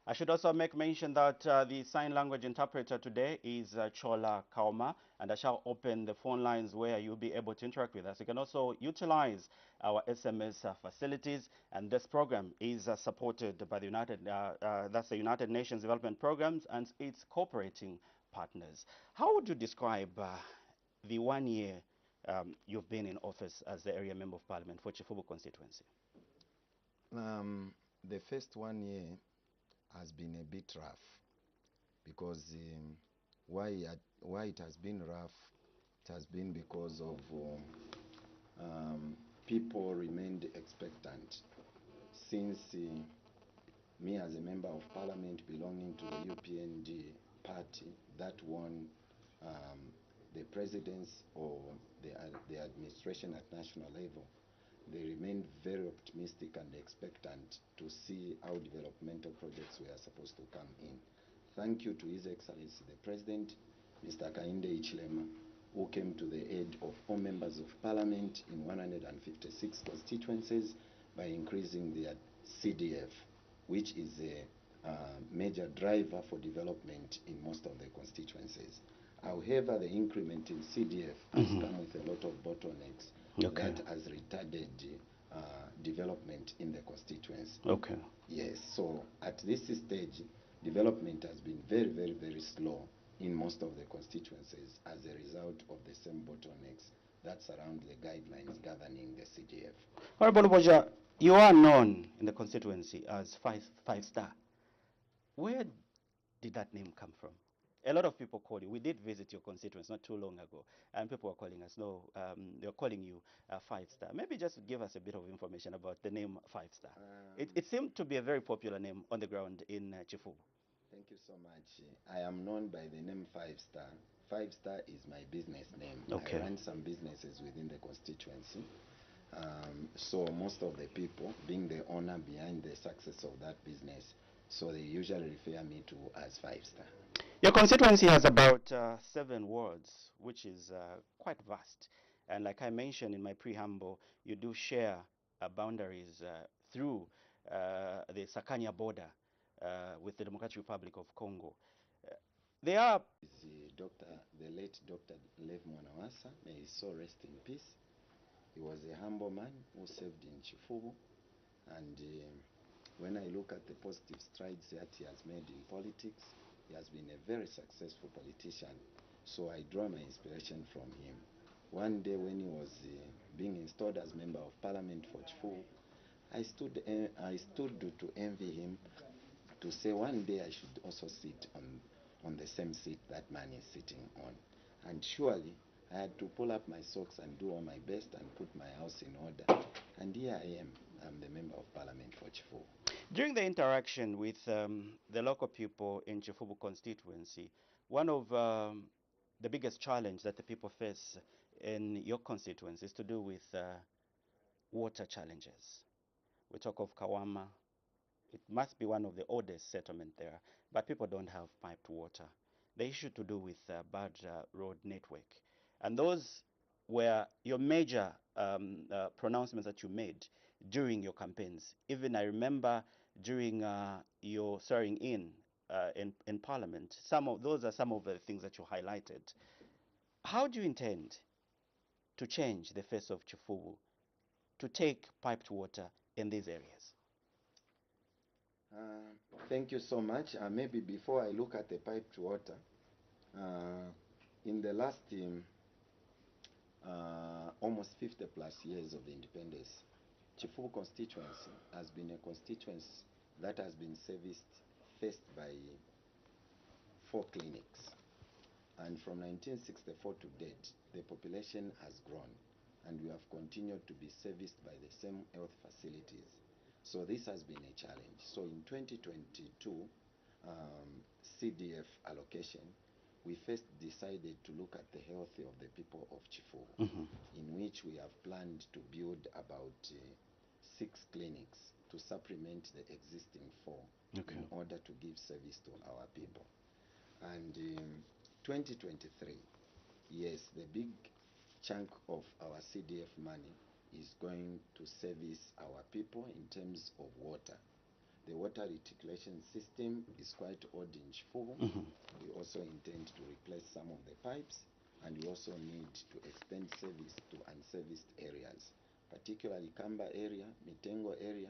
I should also make mention that the sign language interpreter today is Chola Kauma, and I shall open the phone lines where you'll be able to interact with us. You can also utilize our SMS facilities, and this program is supported by the that's the United Nations Development Programs and its cooperating partners. How would you describe the 1 year you've been in office as the area member of parliament for Chifubu constituency? The first 1 year has been a bit rough because why it has been rough, it has been because of people remained expectant since me as a member of parliament belonging to the UPND party that won the presidents or the administration at national level, they remained very optimistic and expectant to see how developmental projects were supposed to come in. Thank you to His Excellency the President, Mr. Kainde Ichilema, who came to the aid of all members of parliament in 156 constituencies by increasing their CDF, which is a major driver for development in most of the constituencies. However, the increment in CDF has come with a lot of bottlenecks that has retarded development in the constituency. Okay. Yes, so at this stage, development has been very, very, very slow in most of the constituencies as a result of the same bottlenecks that surround the guidelines governing the CDF. Honorable Boja, you are known in the constituency as five star. Where did that name come from? A lot of people call you. We did visit your constituents not too long ago, and people were calling us. No, they're calling you five star. Maybe just give us a bit of information about the name five star. It seemed to be a very popular name on the ground in Chifubu. Thank you so much. I am known by the name Five Star. Five Star is my business name. Okay. I run some businesses within the constituency. So most of the people, being the owner behind the success of that business, so they usually refer me to as Five Star. Your constituency has about 7 wards, which is quite vast. And like I mentioned in my preamble, you do share boundaries through the Sakanya border with the Democratic Republic of Congo. They are The late Dr. Lev Mwanawasa, may his soul rest in peace. He was a humble man who served in Chifubu, and when I look at the positive strides that he has made in politics, he has been a very successful politician. So I draw my inspiration from him. One day when he was being installed as member of parliament for Chifubu, I stood to envy him, to say one day I should also sit on the same seat that man is sitting on. And surely I had to pull up my socks and do all my best and put my house in order. And here I am. I'm the member of parliament for Chifubu. During the interaction with the local people in Chifubu constituency, one of the biggest challenge that the people face in your constituency is to do with water challenges. We talk of Kawama. It must be one of the oldest settlement there, but people don't have piped water. The issue to do with bad road network. And those were your major pronouncements that you made during your campaigns. Even I remember during your swearing in Parliament, those are some of the things that you highlighted. How do you intend to change the face of Chifubu to take piped water in these areas? Thank you so much. Maybe before I look at the piped water, in the last almost 50 plus years of independence, Chifubu constituency has been a constituency that has been serviced first by 4 clinics. And from 1964 to date, the population has grown, and we have continued to be serviced by the same health facilities. So this has been a challenge. So in 2022 CDF allocation, we first decided to look at the health of the people of Chifubu, in which we have planned to build about 6 clinics to supplement the existing 4 in order to give service to our people. And in 2023, yes, the big chunk of our CDF money is going to service our people in terms of water, The water reticulation system is quite old in Chifubu. We also intend to replace some of the pipes, and we also need to extend service to unserviced areas, particularly Kamba area, Mitengo area.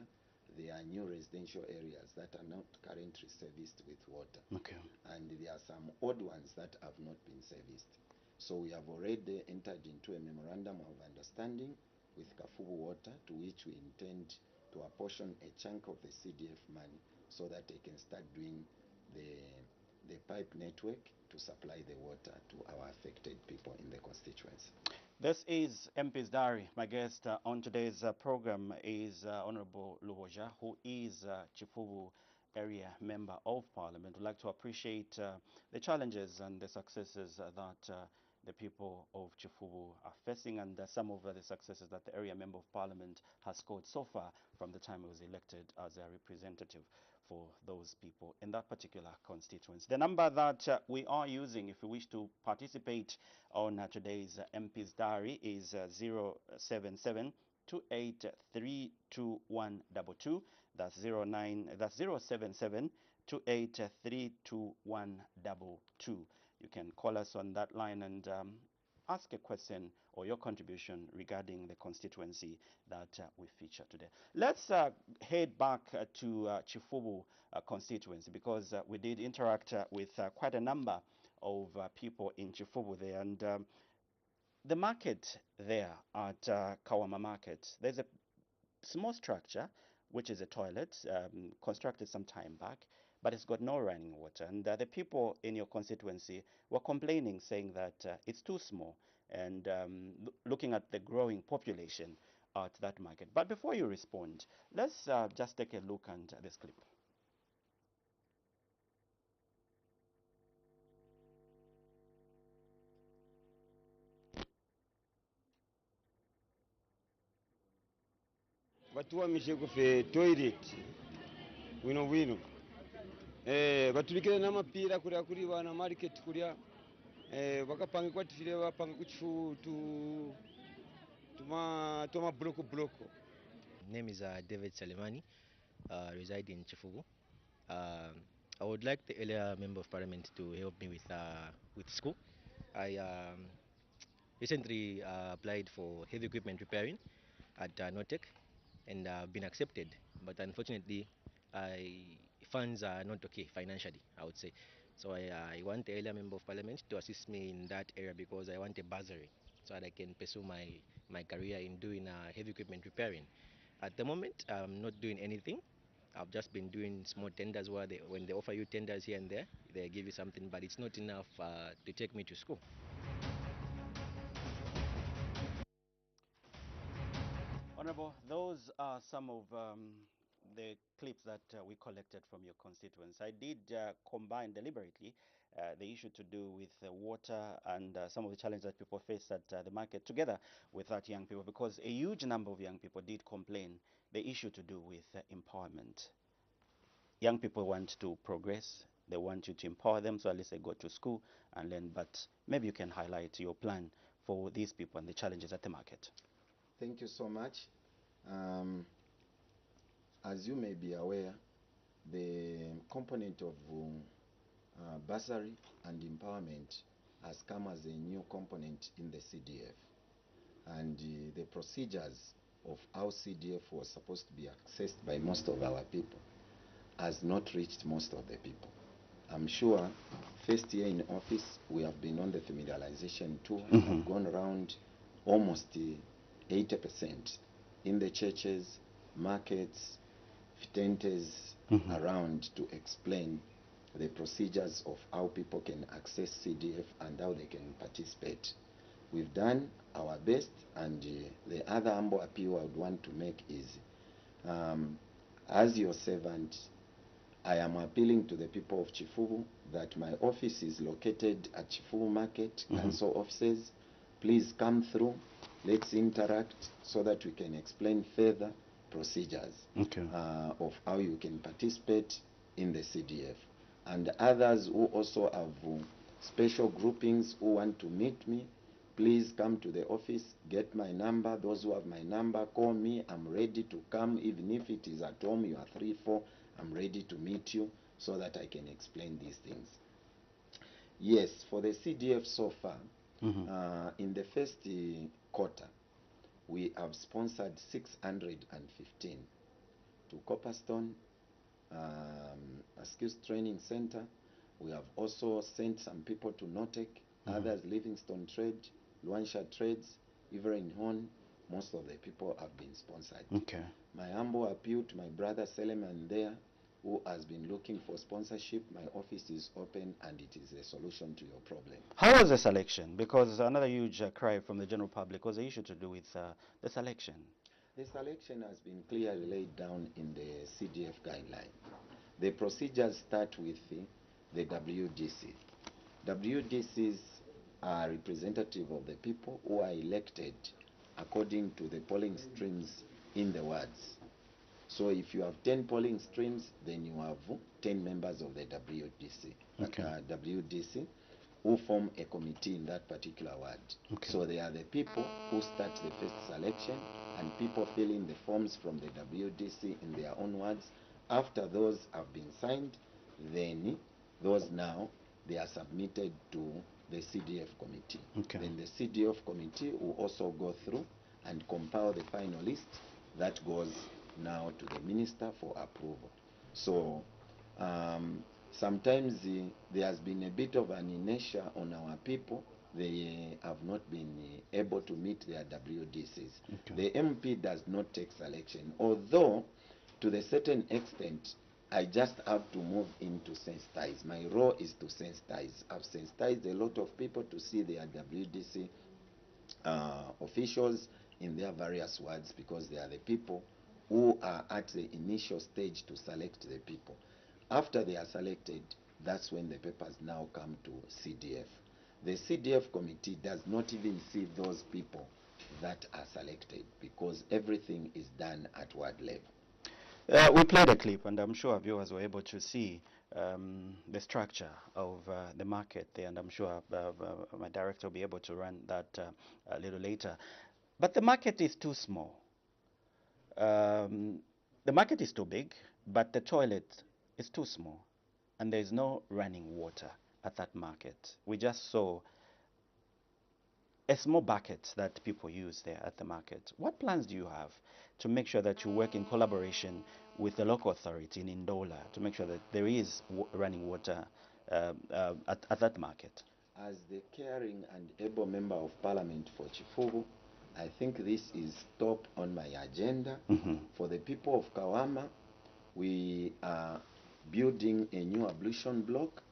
There are new residential areas that are not currently serviced with water. Okay. And there are some old ones that have not been serviced. So we have already entered into a memorandum of understanding with Kafubu Water, to which we intend to apportion a chunk of the CDF money so that they can start doing the pipe network to supply the water to our affected people in the constituency. This is MP's Diary. My guest on today's program is Honorable Luhoja, who is Chifubu area member of parliament. We'd like to appreciate the challenges and the successes that the people of Chifubu are facing, and some of the successes that the area member of parliament has scored so far from the time he was elected as a representative for those people in that particular constituency. The number that we are using if you wish to participate on today's MP's Diary is 077 28322122. That's 077 28322122. You can call us on that line and ask a question or your contribution regarding the constituency that we feature today. Let's head back to Chifubu constituency, because we did interact with quite a number of people in Chifubu there, and the market there at Kawama Market, there's a small structure which is a toilet constructed some time back, but it's got no running water. And the people in your constituency were complaining, saying that it's too small, and looking at the growing population at that market. But before you respond, let's just take a look at this clip. batuwamishe kufe toilet wino wino batubikire n'amapiira kuria kuri bana market kuria bakapange kwatifire bapange kuchifu tuma bloko. Name is David Salimani, reside in Chifubu. I would like the earlier member of parliament to help me with school. I recently applied for heavy equipment repairing at Notec, and been accepted, but unfortunately funds are not okay financially, I would say. So I want the earlier member of parliament to assist me in that area, because I want a bursary so that I can pursue my career in doing heavy equipment repairing. At the moment, I'm not doing anything. I've just been doing small tenders where when they offer you tenders here and there, they give you something, but it's not enough to take me to school. Honorable, those are some of the clips that we collected from your constituents. I did combine deliberately the issue to do with water and some of the challenges that people face at the market, together with that young people, because a huge number of young people did complain the issue to do with empowerment. Young people want to progress. They want you to empower them, so at least they go to school and learn. But maybe you can highlight your plan for these people and the challenges at the market. Thank you so much. As you may be aware, the component of bursary and empowerment has come as a new component in the CDF. And the procedures of how CDF was supposed to be accessed by most of our people has not reached most of the people. I'm sure first year in office, we have been on the familiarization tour. I've gone around almost 80% in the churches, markets, tentes around to explain the procedures of how people can access CDF and how they can participate. We've done our best, and the other humble appeal I would want to make is, as your servant, I am appealing to the people of Chifubu that my office is located at Chifubu Market, council offices. Please come through. Let's interact so that we can explain further procedures of how you can participate in the CDF. And others who also have special groupings who want to meet me, please come to the office, get my number. Those who have my number, call me. I'm ready to come, even if it is at home, you are 3, 4. I'm ready to meet you so that I can explain these things. Yes, for the CDF so far, in the first quarter, we have sponsored 615 to Copperstone, a skills training center. We have also sent some people to Notek, others Livingstone Trade, Luansha Trades, Everin Horn. Most of the people have been sponsored. Okay. My humble appeal to my brother Seleman there, who has been looking for sponsorship, my office is open and it is a solution to your problem. How was the selection? Because another huge cry from the general public was the issue to do with the selection. The selection has been clearly laid down in the CDF guideline. The procedures start with the WDC. WDCs are representative of the people who are elected according to the polling streams in the wards. So if you have 10 polling streams, then you have 10 members of the WDC, Okay. WDC who form a committee in that particular ward. Okay. So they are the people who start the first selection, and people fill in the forms from the WDC in their own wards. After those have been signed, then those now they are submitted to the CDF committee. Okay. Then the CDF committee will also go through and compile the final list that goes now to the minister for approval. So sometimes there has been a bit of an inertia on our people. They have not been able to meet their WDCs. Okay. The MP does not take selection, although to the certain extent I just have to move into sensitize. My role is to sensitize. I've sensitized a lot of people to see their WDC officials in their various wards, because they are the people who are at the initial stage to select the people. After they are selected, that's when the papers now come to CDF. The CDF committee does not even see those people that are selected, because everything is done at ward level. We played a clip, and I'm sure viewers were able to see the structure of the market there, and I'm sure my director will be able to run that a little later. But the market is too small. The market is too big, but the toilet is too small, and there's no running water at that market. We just saw a small bucket that people use there at the market. What plans do you have to make sure that you work in collaboration with the local authority in Ndola to make sure that there is running water at that market? As the caring and able member of parliament for Chifubu, I think this is top on my agenda. For the people of Kawama, we are building a new ablution block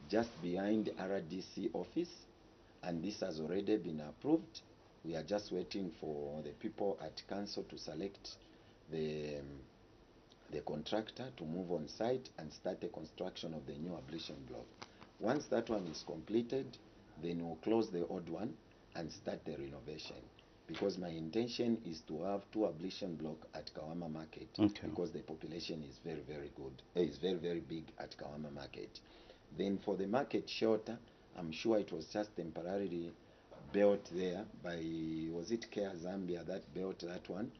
just behind RDC office, and this has already been approved. We are just waiting for the people at council to select the contractor to move on site and start the construction of the new ablution block. Once that one is completed, then we'll close the old one and start the renovation, because my intention is to have 2 ablution blocks at Kawama Market. Okay. Because the population is very, very good. It's very, very big at Kawama Market. Then for the market shelter, I'm sure it was just temporarily built there by, was it Care Zambia that built that one?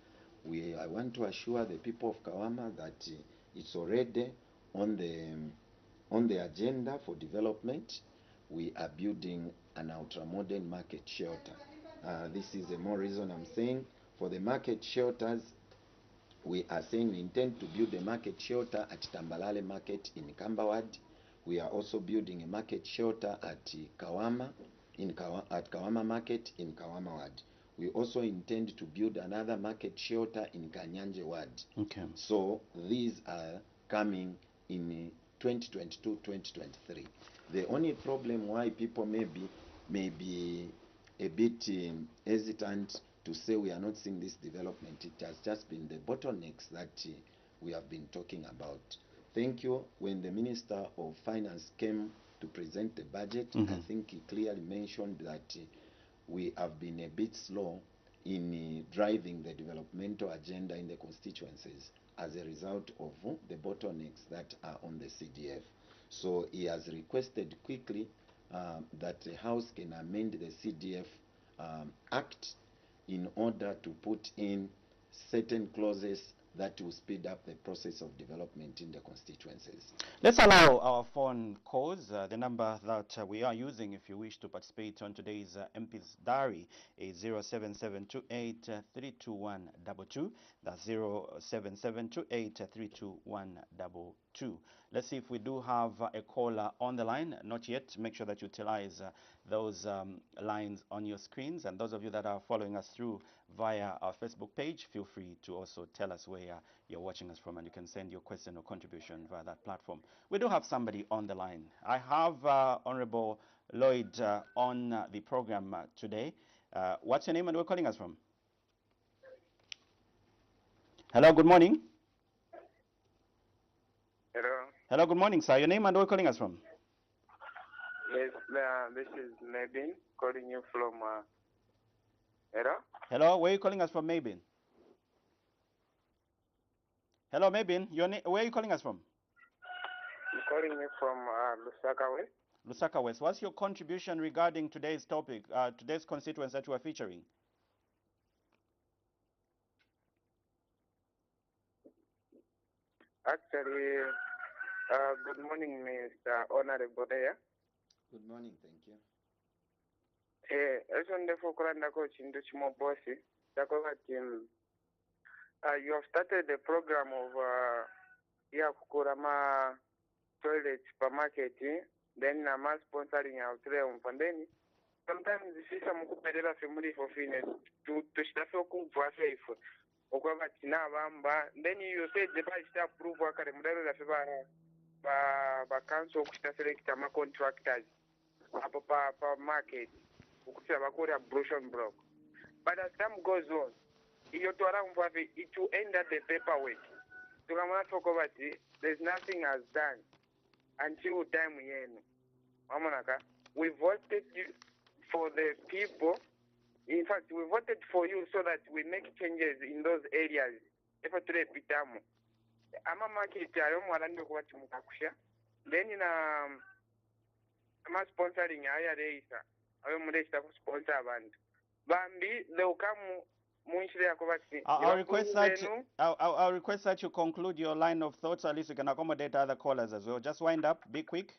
I want to assure the people of Kawama that it's already on the agenda for development. We are building an ultra-modern market shelter. This is the more reason I'm saying for the market shelters. We are saying we intend to build a market shelter at Tambalale Market in Kambawad. We are also building a market shelter at Kawama, at Kawama Market in Kawama Ward. We also intend to build another market shelter in Kanyanje Ward. Okay. So these are coming in 2022-2023. The only problem why people may be a bit hesitant to say we are not seeing this development, it has just been the bottlenecks that we have been talking about. Thank you. When the Minister of Finance came to present the budget, I think he clearly mentioned that we have been a bit slow in driving the developmental agenda in the constituencies as a result of the bottlenecks that are on the CDF. So he has requested quickly that the House can amend the CDF Act in order to put in certain clauses that will speed up the process of development in the constituencies. Let's allow our phone calls. The number that we are using if you wish to participate on today's MP's Diary is 07728 That's 07728 Let's see if we do have a caller on the line. Not yet. Make sure that you utilize those lines on your screens. And those of you that are following us through via our Facebook page, feel free to also tell us where you're watching us from, and you can send your question or contribution via that platform. We do have somebody on the line. I have Honorable Lloyd on the program today. What's your name and where are you calling us from? Hello, good morning. Hello. Hello, good morning, sir. Your name and where are you calling us from? Yes, this is Mabin calling you from. Hello. Hello, where are you calling us from, Mabin? Hello, Mabin. Where are you calling us from? I'm calling you from Lusaka West. Lusaka West. What's your contribution regarding today's topic, today's constituents that you are featuring? Actually, good morning, Mr. Honorable there. Good morning, thank you. Eso ndefo kulanda ko chindu chimo bosi. Takola team. You have started the program of kukurama toilet supermarket. Then nama sponsoring out there and then sometimes this is some kupeleka family for fitness to shitafe kumva safe. Okwaba tina bamba then you said the ba shita approve wakare mudalo la ba council kushita select ama contractors apa pa market ukuta bakora brushon block, but as time goes on iyo twala mvavi it will end at the paperwork tukamana talk about it, there's nothing as done until time yenu mamonaka. We voted for the people. In fact, we voted for you so that we make changes in those areas. If I try pitamu, ama market ayo mwalando kwa timukakusha. Then in ama sponsoring aya reisa. Ayo mudesta sponsor abantu. Bambi they will come munchile yakobati. I'll request that you conclude your line of thoughts. At least you can accommodate other callers as well. Just wind up. Be quick.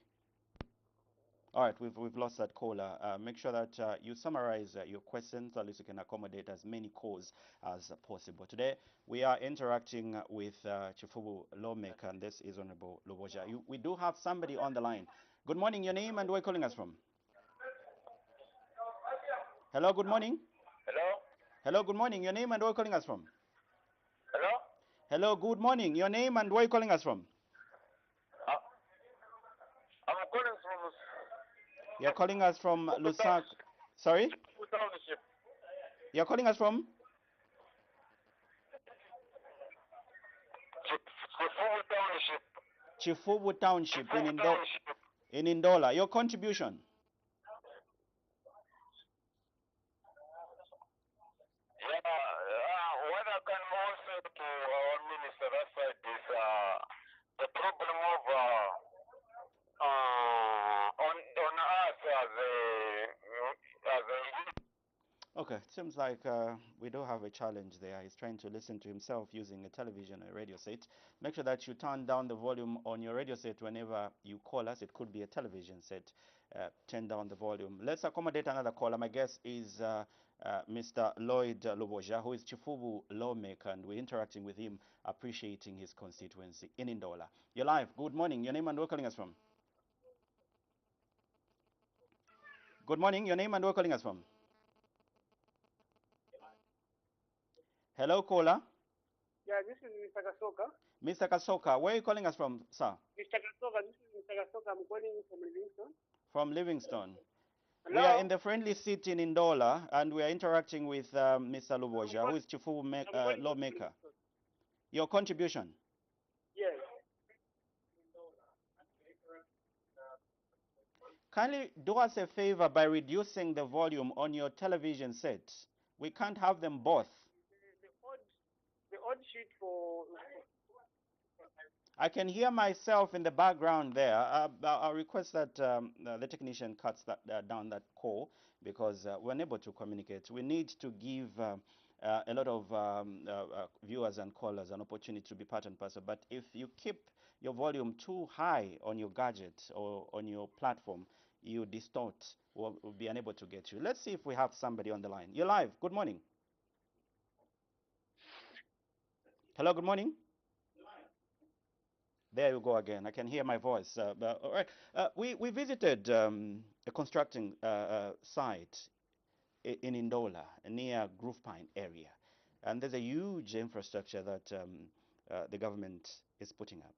All right, we've lost that caller. Make sure that you summarize your questions, at least you can accommodate as many calls as possible. Today, we are interacting with Chifubu lawmaker, and this is Honorable Luboja. We do have somebody on the line. Good morning, your name and where are you calling us from? Hello, good morning. Hello? Hello, good morning, your name and where are you calling us from? Hello? Hello, good morning, your name and where are you calling us from? I'm calling from... You're calling us from Lusaka. Sorry? Township. You're calling us from? Chifubu Township in Indola. Your contribution? What I can also to our minister that side is the problem of on us as a Okay, it seems like we do have a challenge there. He's trying to listen to himself using a television or radio set. Make sure that you turn down the volume on your radio set whenever you call us. It could be a television set. Turn down the volume. Let's accommodate another caller. My guest is Mr. Lloyd Luboja, who is Chifubu lawmaker, and we're interacting with him, appreciating his constituency in Indola. You're live. Good morning. Your name and where calling us from? Good morning. Your name and where calling us from? Hello, caller. Yeah, this is Mr. Kasoka. Mr. Kasoka, where are you calling us from, sir? Mr. Kasoka, this is Mr. Kasoka. I'm calling you from Livingston. From Livingston. Hello? We are in the friendly seat in Indola, and we are interacting with Mr. Luboja, who is Chifubu lawmaker. Your contribution? Yes. Kindly do us a favor by reducing the volume on your television set. We can't have them both. The odd sheet for... I can hear myself in the background there. I'll request that the technician cuts down that call, because we're unable to communicate. We need to give a lot of viewers and callers an opportunity to be part and parcel. But if you keep your volume too high on your gadget or on your platform, you distort, will be unable to get you. Let's see if we have somebody on the line. You're live. Good morning. Hello, good morning. There you go again. I can hear my voice. All right. We visited a constructing site in Indola, near Groove Pine area. And there's a huge infrastructure that the government is putting up,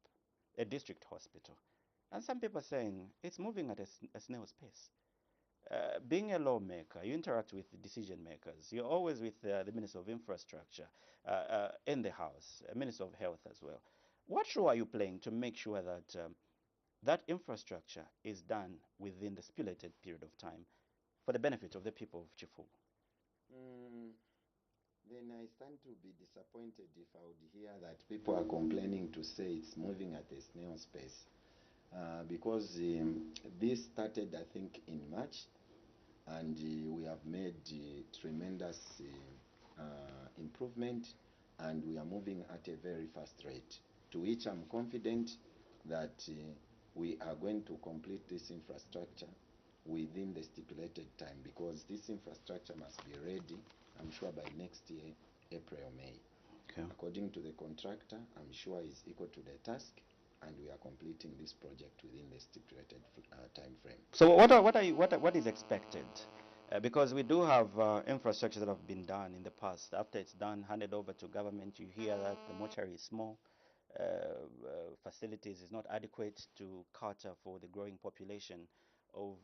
a district hospital. And some people are saying it's moving at a snail's pace. Being a lawmaker, you interact with the decision makers. You're always with the Minister of Infrastructure in the House, Minister of Health as well. What role are you playing to make sure that that infrastructure is done within the stipulated period of time for the benefit of the people of Chifubu? Then I stand to be disappointed if I would hear that people are complaining to say it's moving at a snail's pace. Because this started, I think, in March, and we have made tremendous improvement, and we are moving at a very fast rate, to which I'm confident that we are going to complete this infrastructure within the stipulated time, because this infrastructure must be ready, I'm sure, by next year, April or May. Okay. According to the contractor, I'm sure he's equal to the task, and we are completing this project within the stipulated time frame. So what is expected? Because we do have infrastructure that have been done in the past. After it's done, handed over to government, you hear that the mortuary is small, facilities is not adequate to cater for the growing population of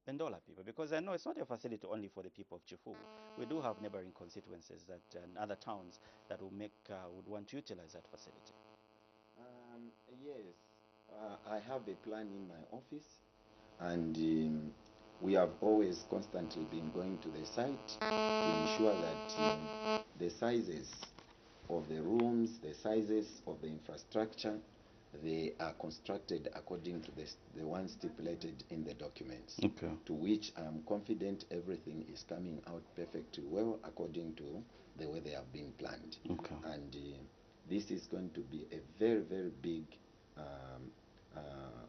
Ndola people. Because I know it's not a facility only for the people of Chifubu. We do have neighboring constituencies that and other towns that will would want to utilize that facility. Yes, I have a plan in my office, and we have always constantly been going to the site to ensure that the sizes of the rooms, the sizes of the infrastructure, they are constructed according to the one stipulated in the documents. Okay. To which I am confident everything is coming out perfectly well according to the way they have been planned. Okay. And this is going to be a very, very big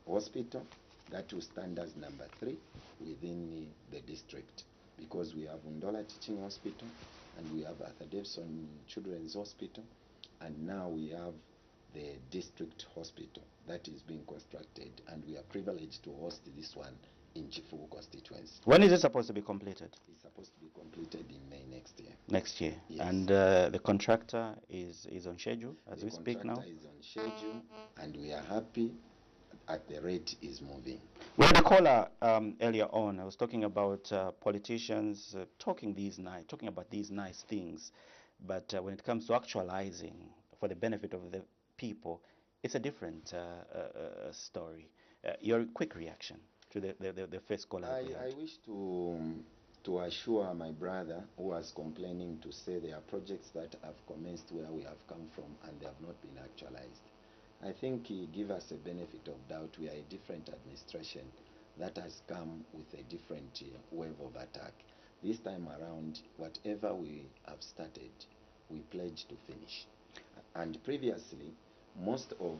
hospital that will stand as number 3 within the district, because we have Undola Teaching Hospital, and we have Arthur Davidson Children's Hospital, and now we have the district hospital that is being constructed, and we are privileged to host this one in Chifubu constituency. When is it supposed to be completed? It's supposed to be completed in May next year. Next year. Yes. And the contractor is on schedule as we speak now? The contractor is on schedule, and we are happy at the rate is moving. We had a caller earlier on. I was talking about politicians talking about these nice things, but when it comes to actualizing for the benefit of the people, it's a different story. Your quick reaction to the first caller. I wish to assure my brother who was complaining to say there are projects that have commenced where we have come from and they have not been actualized. I think he give us a benefit of doubt. We are a different administration that has come with a different wave of attack. This time around, whatever we have started, we pledge to finish. And previously, most of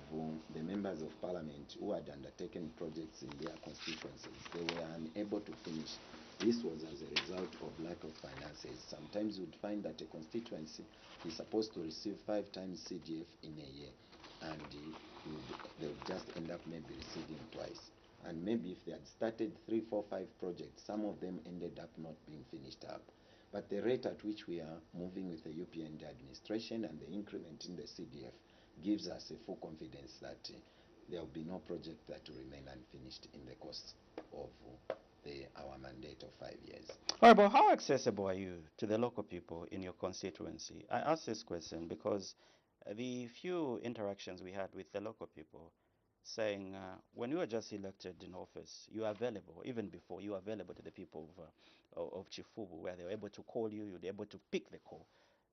the members of parliament who had undertaken projects in their constituencies, they were unable to finish. This was as a result of lack of finances. Sometimes you would find that a constituency is supposed to receive 5 times CDF in a year, and they would just end up maybe receiving twice. And maybe if they had started 3, 4, 5 projects, some of them ended up not being finished up. But the rate at which we are moving with the UPND administration and the increment in the CDF gives us a full confidence that there will be no project that will remain unfinished in the course of our mandate of 5 years. All right, but how accessible are you to the local people in your constituency? I ask this question because the few interactions we had with the local people saying when you were just elected in office, you are available, even before you are available to the people of Chifubu, where they were able to call you, you'd be able to pick the call.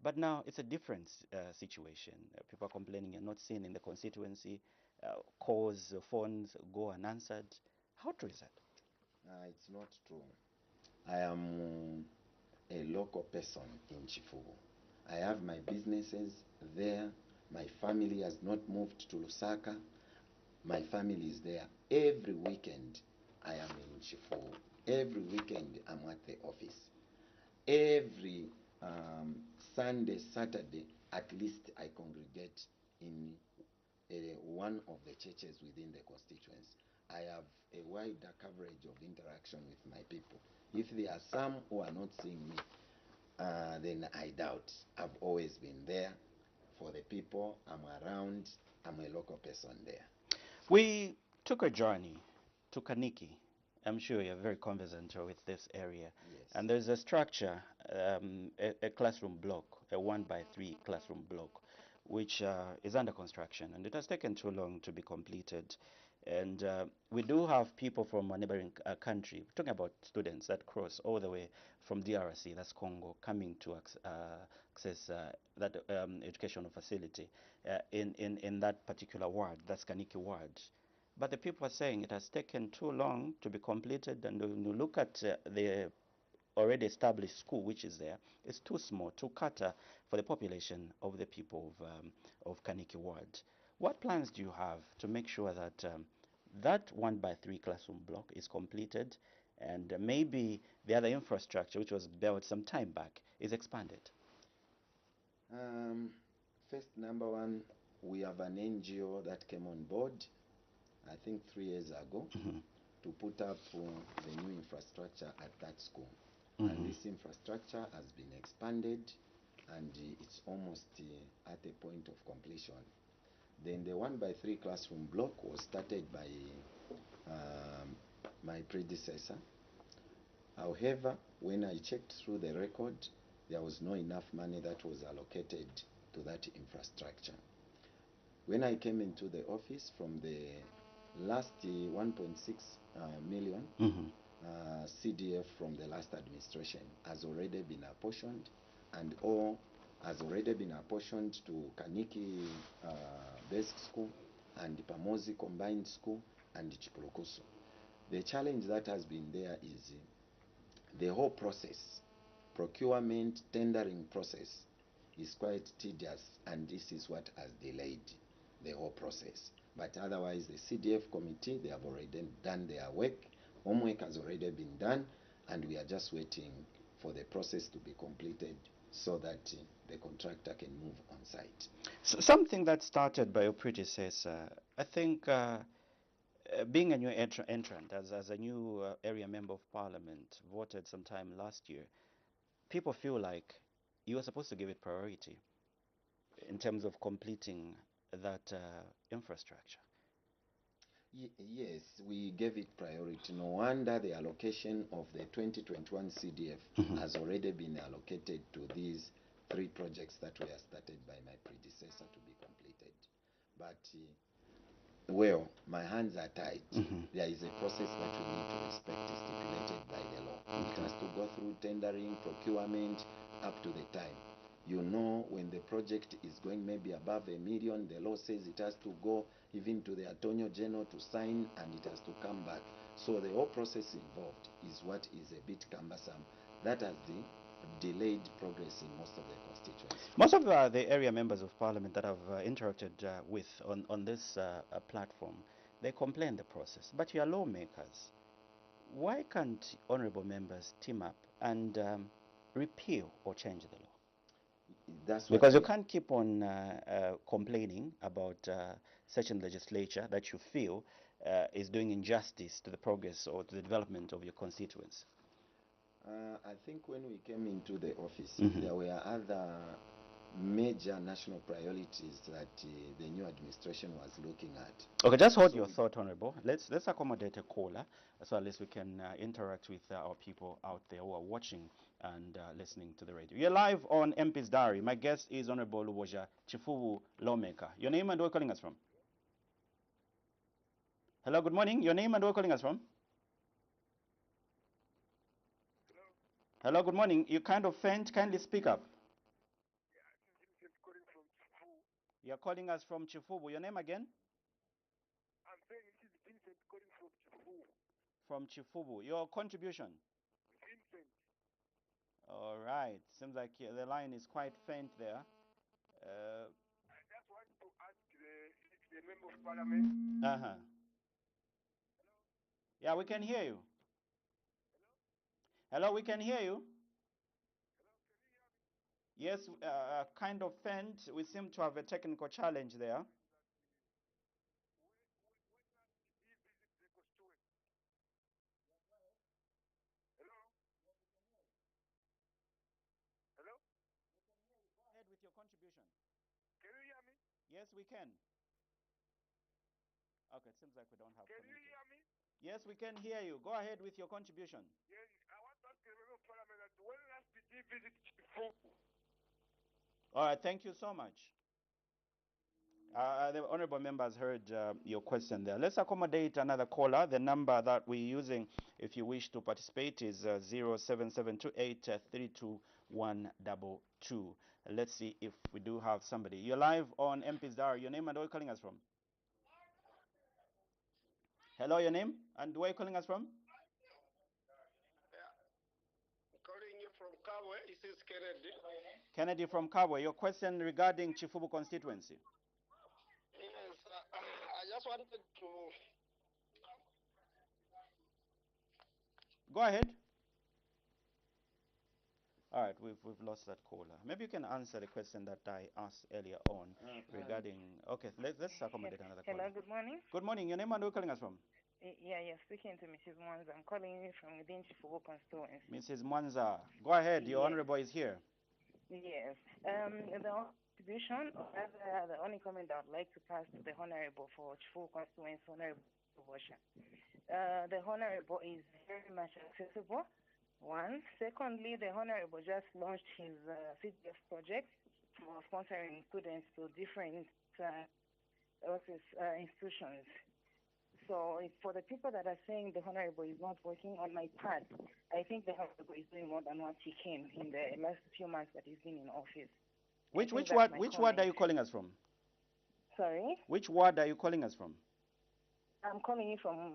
But now it's a different situation. People are complaining you're not seen in the constituency, calls, phones go unanswered. How true is that? It's not true. I am a local person in Chifubu. I have my businesses there. My family has not moved to Lusaka. My family is there. Every weekend I am in Chifu. Every weekend I'm at the office. Every Sunday, Saturday, at least I congregate in one of the churches within the constituency. I have a wider coverage of interaction with my people. If there are some who are not seeing me, then I doubt. I've always been there for the people. I'm around. I'm a local person there. We took a journey to Kaniki. I'm sure you're very conversant with this area. Yes. And there's a structure, a classroom block, a 1x3 classroom block, which is under construction. And it has taken too long to be completed. And we do have people from a neighboring country, we're talking about students that cross all the way from DRC, that's Congo, coming to access that educational facility in that particular ward, that's Kaniki ward. But the people are saying it has taken too long to be completed, and when you look at the already established school which is there, it's too small, too cater for the population of the people of Kaniki ward. What plans do you have to make sure that that 1x3 classroom block is completed, and maybe the other infrastructure which was built some time back is expanded? First, number one, we have an NGO that came on board, I think 3 years ago, to put up the new infrastructure at that school. And this infrastructure has been expanded, and it's almost at a point of completion. Then the 1x3 classroom block was started by my predecessor. However, when I checked through the record, there was not enough money that was allocated to that infrastructure. When I came into the office, from the last 1.6 million CDF from the last administration has already been apportioned, and all has already been apportioned to Kaniki Basic School and Pamozi Combined School and Chipulukusu. The challenge that has been there is the whole process, procurement, tendering process, is quite tedious, and this is what has delayed the whole process. But otherwise, the CDF committee, they have already done their work. Homework has already been done, and we are just waiting for the process to be completed so that the contractor can move on site. So something that started by your predecessor, I think being a new entrant, as a new area member of parliament, voted sometime last year, people feel like you were supposed to give it priority in terms of completing that infrastructure. Yes, we gave it priority. No wonder the allocation of the 2021 CDF has already been allocated to these 3 projects that were started by my predecessor to be completed. But well, my hands are tied. There is a process that we need to respect, stipulated by the law. It has to go through tendering, procurement, up to the time. You know, when the project is going maybe above $1 million, the law says it has to go even to the Attorney General to sign, and it has to come back. So the whole process involved is what is a bit cumbersome. That has delayed progress in most of the constituencies. Most of the area members of parliament that I've interacted with on this platform, they complain the process. But you are lawmakers. Why can't honorable members team up and repeal or change the law? That's because you can't keep on complaining about such a legislature that you feel is doing injustice to the progress or to the development of your constituents. I think when we came into the office, there were other major national priorities that the new administration was looking at. Okay, just hold your thought, Honorable. Let's accommodate a caller, so at least we can interact with our people out there who are watching and listening to the radio. You're live on MP's Diary. My guest is Honorable Luboja Chifubu, lawmaker. Your name and where you're calling us from? Hello, good morning. Your name and where you're calling us from? Hello, good morning. You kind of faint. Kindly speak up. You're calling us from Chifubu. Your name again? I'm saying this is Vincent calling from Chifubu. From Chifubu. Your contribution? Vincent. All right. Seems like the line is quite faint there. I just want to ask the member of parliament. Uh-huh. Yeah, we can hear you. Hello, we can hear you. Yes, kind of faint. We seem to have a technical challenge there. He visit the constituent. Hello? Hello? Go ahead with your contribution. Can you hear me? Yes, we can. Okay, it seems like we don't have Can you connection. hear me? Yes, we can hear you. Go ahead with your contribution. Yes, I want to ask the member of parliament that when last did he visit Chifuku? All right, thank you so much. The honorable members heard your question there. Let's accommodate another caller. The number that we're using, if you wish to participate, is 07728322122. Let's see if we do have somebody. You're live on MP's Diary. Your name and where you're calling us from? Hello, your name and where you're calling us from? I'm calling you from Kabwe. This is Kennedy. Kennedy from Kabwe. Your question regarding Chifubu constituency. Yes, I just wanted to. Go ahead. All right, we've lost that caller. Maybe you can answer the question that I asked earlier on regarding. Okay, let's accommodate another caller. Hello, good morning. Good morning. Your name and where you're calling us from? Yeah, you're speaking to Mrs. Mwanza. I'm calling you from within Chifubu constituency. Mrs. Mwanza, go ahead. Your Yes. honorable is here. Yes. The contribution, the only comment I would like to pass to the honorable for Chifubu constituency, Honorable Washa. The honorable is very much accessible. One. Secondly, the honorable just launched his CDF project for sponsoring students to different institutions. So for the people that are saying the honorable is not working, on my part, I think the honorable is doing more than what he can in the last few months that he's been in office. Which ward are you calling us from? Sorry? Which ward are you calling us from? I'm calling you from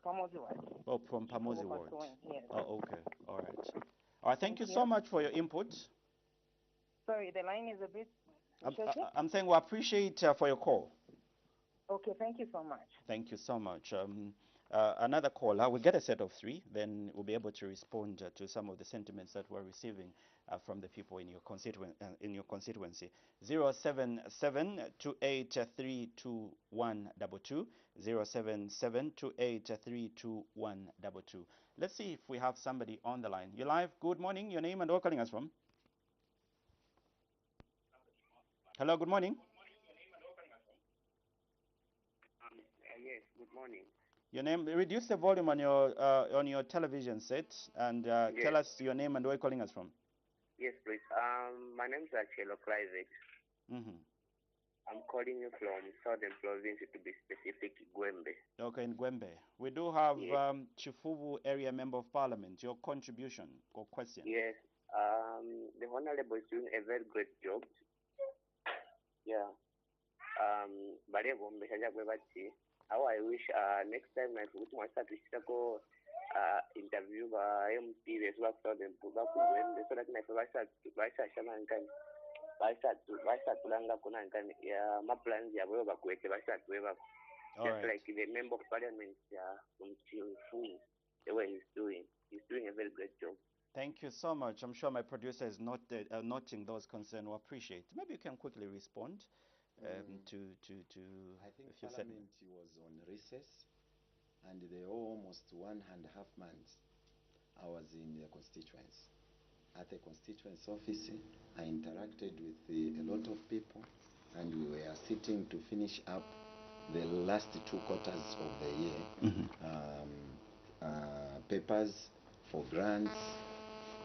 Pamozi Ward. Oh, from Pamozi Ward. Yes. Oh, okay. All right. All right. Thank you so much for your input. Sorry, the line is a bit shaky. I'm saying we appreciate for your call. Okay, thank you so much. Thank you so much. Another caller, we'll get a set of three, then we'll be able to respond to some of the sentiments that we're receiving from the people in your constituency. 07728322122, 07728322122. Let's see if we have somebody on the line. You're live. Good morning. Your name and where calling us from? Hello. Good morning. Yes, good morning. Your name. Reduce the volume on your television set and Yes. tell us your name and where you're calling us from. Yes, please. My name is Achelo Clivet. Mm-hmm. I'm calling you from Southern Province, to be specific, Gwembe. Okay, in Gwembe. We do have Yes. Chifubu area member of parliament. Your contribution or question? Yes. The honorable is doing a very great job. Yeah. Bale Gwembe shaja gwebati. How I wish next time I would want to go interview MP as well Southern Gwembe so that my shaman basatulanga kuna nkani ya maplans yabwe bakwete basatweba just like the member of parliament from Chifu, the way he's doing a very great job. Thank you so much. I'm sure my producer is noting those concerns. We appreciate. Maybe you can quickly respond to I think Parliament was on recess, and they were almost 1.5 months. I was in the constituency. At the constituency office, I interacted with a lot of people, and we were sitting to finish up the last 2 quarters of the year. Papers for grants,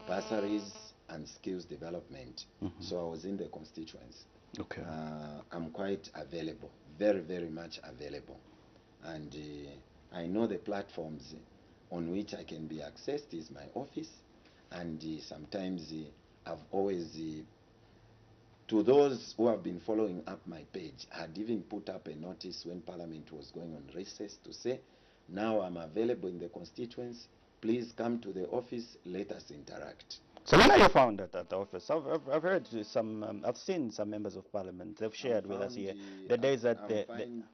bursaries, and skills development. So I was in the constituency. Okay. I'm quite available, very, very much available. And I know the platforms on which I can be accessed is my office. And sometimes I've always, to those who have been following up my page, I had even put up a notice when Parliament was going on recess to say, now I'm available in the constituency. Please come to the office, let us interact. So when are you found at the office? I've heard I've seen some members of parliament. They've shared with us here the days that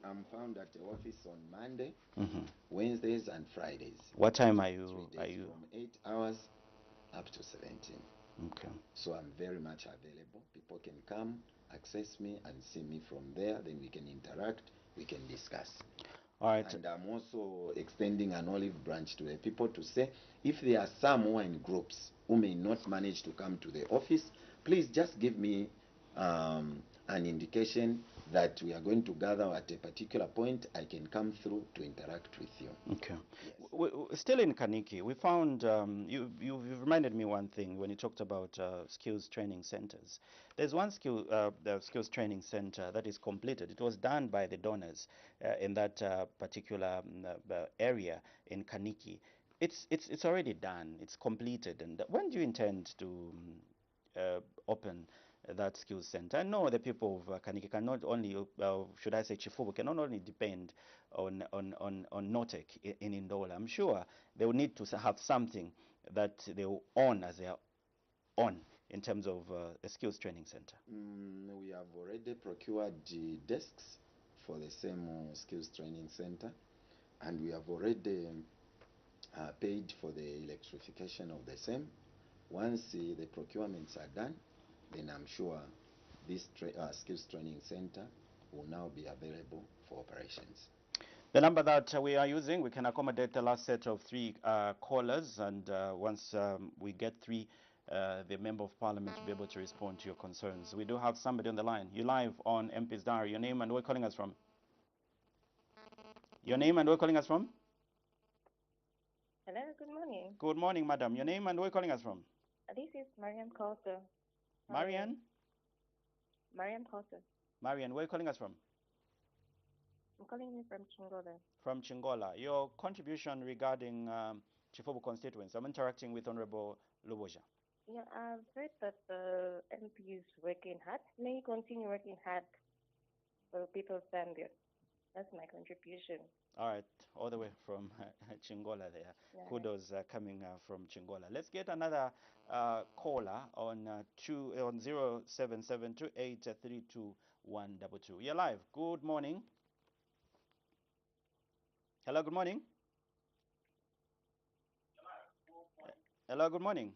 I'm found at the office on Monday, Mhm. Wednesdays, and Fridays. What time are you? From 8 hours up to 17. Okay. So I'm very much available. People can come, access me, and see me from there. Then we can interact. We can discuss. All right. And I'm also extending an olive branch to the people to say, if there are some who are in groups who may not manage to come to the office, please just give me an indication that we are going to gather at a particular point. I can come through to interact with you. Okay. Yes. Still in Kaniki, we found, you've reminded me one thing when you talked about skills training centers. There's one the skills training center that is completed. It was done by the donors in that particular area in Kaniki. It's already done. It's completed. And when do you intend to open that skills center? I know the people of Kaniki cannot only, should I say Chifubu, cannot only depend on Notec in Indola. I'm sure they will need to have something that they will own as their own in terms of a skills training center. We have already procured the desks for the same skills training center, and we have already paid for the electrification of the same. Once the procurements are done, then I'm sure this skills training center will now be available for operations. The number that we are using, we can accommodate the last set of 3 callers, and once we get 3, the Member of Parliament will be able to respond to your concerns. We do have somebody on the line. You're live on MP's Diary. Your name and where calling us from? Your name and where calling us from? Hello, good morning. Good morning, madam. Your name and where calling us from? This is Mariam Costa. Marian? Mariam Costa. Marian, where are you calling us from? I'm calling you from Chingola. From Chingola. Your contribution regarding Chifobu constituency. I'm interacting with Honorable Luboja. Yeah, I've heard that the MP is working hard. May he continue working hard for the people of Zambia. That's my contribution. All right, all the way from Chingola there. Yeah. Kudos coming from Chingola. Let's get another caller on 07728322122. You're live. Good morning. Hello, good morning. Hello, good morning.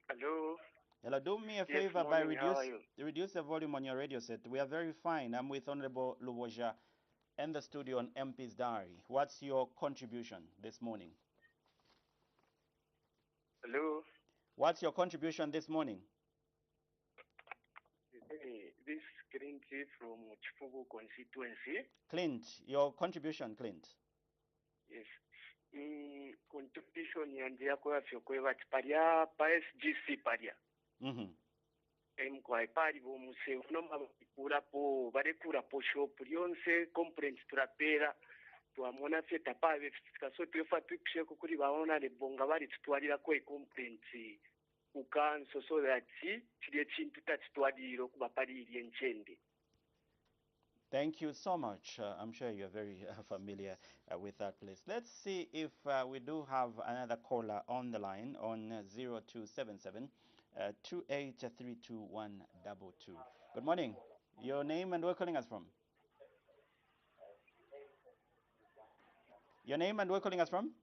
Hello. Hello, do me a Yes, favor morning. by How are you? reduce the volume on your radio set. We are very fine. I'm with Honorable Luboja in the studio on MP's Diary. What's your contribution this morning? Hello. What's your contribution this morning? Hey, this is Clint from Chifugu constituency. Clint, your contribution, Clint. Yes. Contribution yanje yakoyafyo kwebati palya pa SGC palya. Emkwai pali bomuse unoma bakurapo barekurapo shop lyonse complaint turapera twamona fye tapabe kaso twefa tukishe kuri baona le bonga bali tutwalira ko complaint ukanso so that kiri kintu tatitwadiro kuba pali lyenchende. Thank you so much. I'm sure you're very familiar with that place. Let's see if we do have another caller on the line on 0277 28322122. Good morning. Your name and where calling us from? Your name and where calling us from?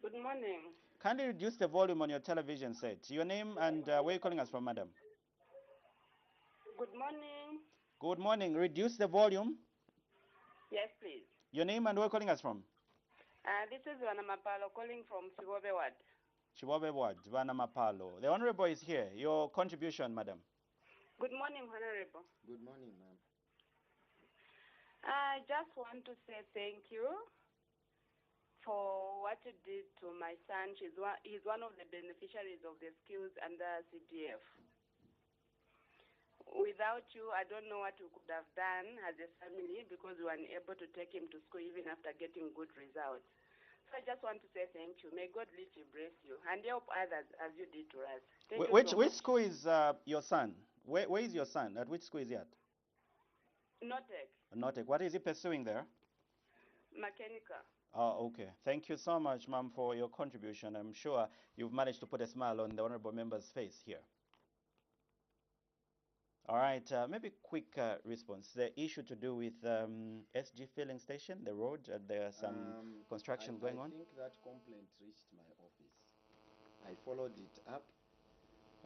Good morning. Kindly reduce the volume on your television set. Your name and where are you calling us from, madam? Good morning. Good morning. Reduce the volume. Yes, please. Your name and where are you calling us from? This is Vanamapalo calling from Chibobe Ward. Chibobe Ward, Vanamapalo. The Honorable is here. Your contribution, madam. Good morning, Honorable. Good morning, ma'am. I just want to say thank you for what you did to my son. He's one of the beneficiaries of the skills under CDF. Without you, I don't know what we could have done as a family because we were unable to take him to school even after getting good results. So I just want to say thank you. May God richly bless you and help others as you did to us. Which school is your son? Where is your son? At which school is he at? Notec. Notec. What is he pursuing there? Mechanical. Oh, okay. Thank you so much, ma'am, for your contribution. I'm sure you've managed to put a smile on the honorable member's face here. All right, maybe quick response. The issue to do with SG filling station, the road, there are some construction going on? I think that complaint reached my office. I followed it up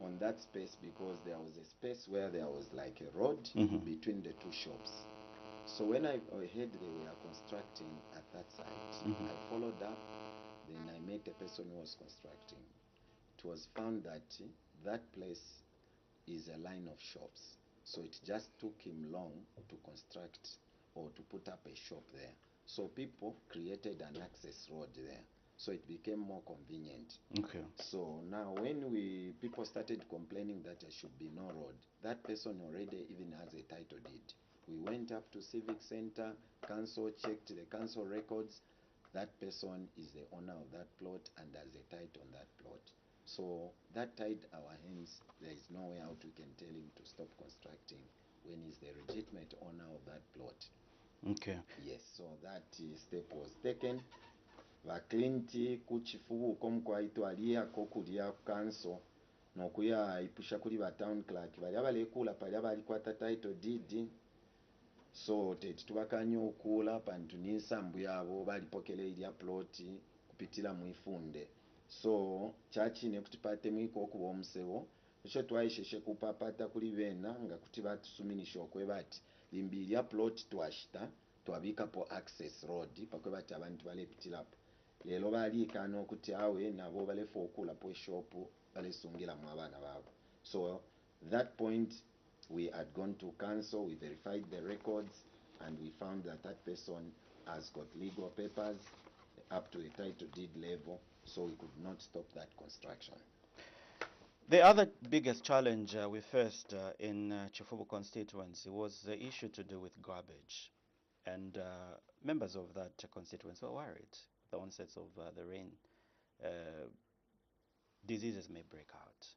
on that space because there was a space where there was like a road between the two shops. So when I heard they were constructing at that site, I followed up, then I met a person who was constructing. It was found that that place is a line of shops. So it just took him long to construct or to put up a shop there. So people created an access road there. So it became more convenient. Okay. So now when people started complaining that there should be no road, that person already even has a title deed. We went up to Civic Center, council checked the council records. That person is the owner of that plot and has a title on that plot. So that tied our hands. There is no way out we can tell him to stop constructing when he's the legitimate owner of that plot. Okay. Yes, so that step was taken. Vaklinti kuchifubuko mukwaitwaliyako kulya council nokuyayipusha kuli ba town clerk bali abalekula pali abalikwata title deed. So tetubakanye okula pantu n'ensambu yabo balipokela ilya ploti kupitila mwifunde. So chachi nekutipate mwiko okuba omusebo ekyo twayisheshe kupapata kuli bena nga kuti batusuminisha okwe bati limbi lya plot twashita twabikapo access road pakwe bati abantu balepitilapo lelo balikana okuti awe nabo balefa okulapo eshopu balesungiramu abaana babo. So that point we had gone to council, we verified the records, and we found that that person has got legal papers up to a title deed level, so we could not stop that construction. The other biggest challenge we faced in Chifubu constituency was the issue to do with garbage. And members of that constituency were worried. The onsets of the rain, diseases may break out.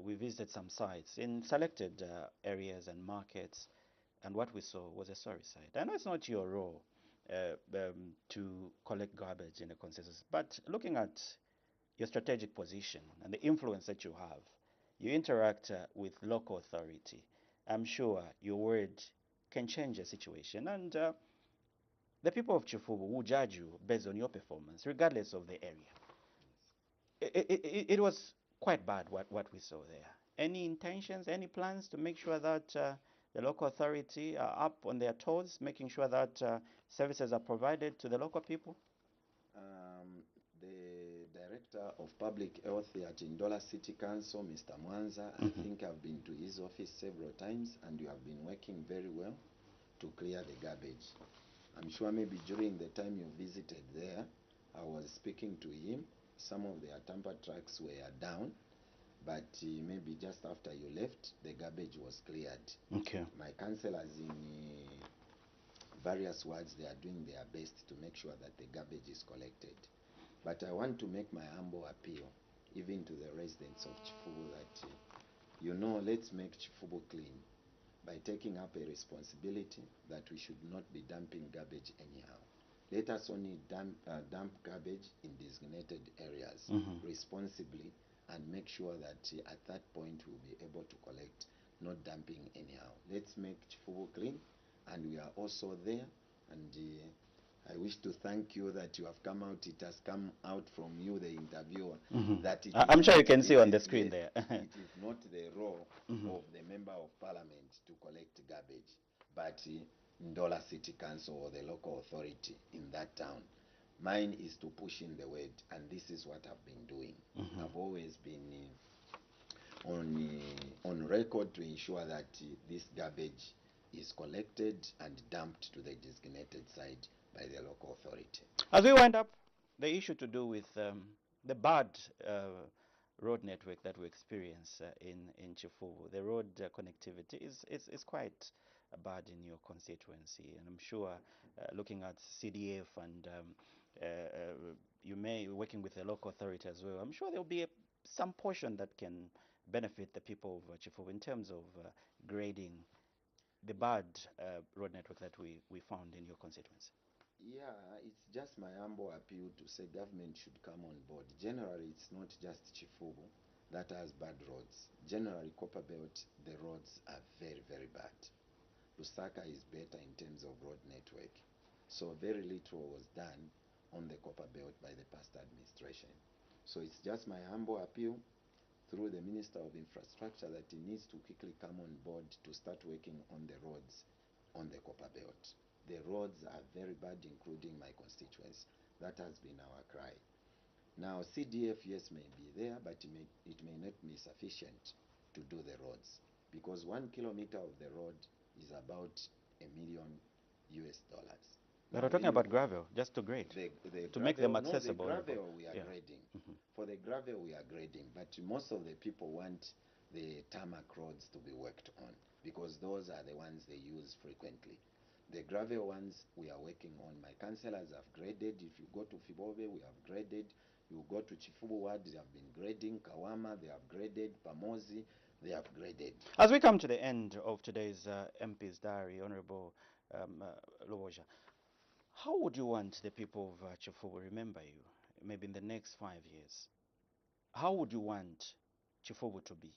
We visited some sites in selected areas and markets, and what we saw was a sorry sight. I know it's not your role to collect garbage in a consensus, but looking at your strategic position and the influence that you have, you interact with local authority. I'm sure your word can change the situation, and the people of Chifubu will judge you based on your performance, regardless of the area. It was quite bad what we saw there. Any intentions, any plans to make sure that the local authority are up on their toes, making sure that services are provided to the local people? The Director of Public Health at Ndola City Council, Mr. Mwanza, I think I've been to his office several times, and you have been working very well to clear the garbage. I'm sure maybe during the time you visited there, I was speaking to him. Some of the Atampa trucks were down, but maybe just after you left, the garbage was cleared. Okay. My councillors in various wards, they are doing their best to make sure that the garbage is collected. But I want to make my humble appeal, even to the residents of Chifubu, that, let's make Chifubu clean by taking up a responsibility that we should not be dumping garbage anyhow. Let us only dump garbage in designated areas responsibly, and make sure that at that point we'll be able to collect, not dumping anyhow. Let's make Chifubu clean, and we are also there. And I wish to thank you that you have come out. It has come out from you, the interviewer. That I'm sure you can see on the screen there. It is not the role of the Member of Parliament to collect garbage, but Ndola City Council or the local authority in that town. Mine is to push in the word, and this is what I've been doing. I've always been on record to ensure that this garbage is collected and dumped to the designated site by the local authority. As we wind up, the issue to do with the bad road network that we experience in Chifubu, the road connectivity is quite bad in your constituency, and I'm sure looking at CDF and you may be working with the local authority as well, I'm sure there will be some portion that can benefit the people of Chifubu in terms of grading the bad road network that we found in your constituency. Yeah, it's just my humble appeal to say government should come on board. Generally, it's not just Chifubu that has bad roads. Generally, Copper Belt, the roads are very, very bad. Lusaka is better in terms of road network. So very little was done on the Copper Belt by the past administration. So it's just my humble appeal through the Minister of Infrastructure that he needs to quickly come on board to start working on the roads on the Copper Belt. The roads are very bad, including my constituents. That has been our cry. Now, CDF, yes, may be there, but it may not be sufficient to do the roads, because 1 kilometer of the road is about $1 million. But we're talking about gravel, just to grade, to make them accessible. No, the gravel we are grading. For the gravel we are grading, but most of the people want the tarmac roads to be worked on, because those are the ones they use frequently. The gravel ones we are working on. My councillors have graded. If you go to Fibove, we have graded. You go to Chifubu Ward, they have been grading. Kawama, they have graded. Pamozi, they have graded. As we come to the end of today's MP's Diary, Honorable Luwoja, how would you want the people of Chifubu remember you, maybe in the next 5 years? How would you want Chifubu to be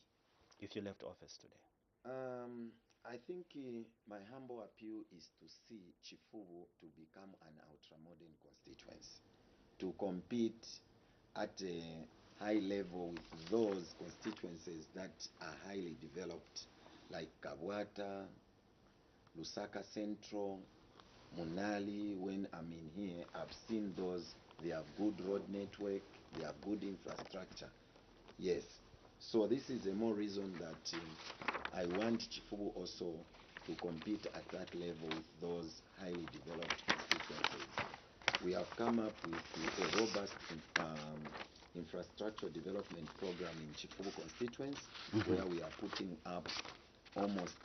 if you left office today? I think my humble appeal is to see Chifubu to become an ultra-modern constituency, to compete at a high level with those constituencies that are highly developed, like Kabwata, Lusaka Central, Munali. When I'm in here, I've seen those. They have good road network, they have good infrastructure. Yes. So this is a more reason that I want Chifubu also to compete at that level with those highly developed constituencies. We have come up with a robust infrastructure development program in Chifubu constituency, where we are putting up almost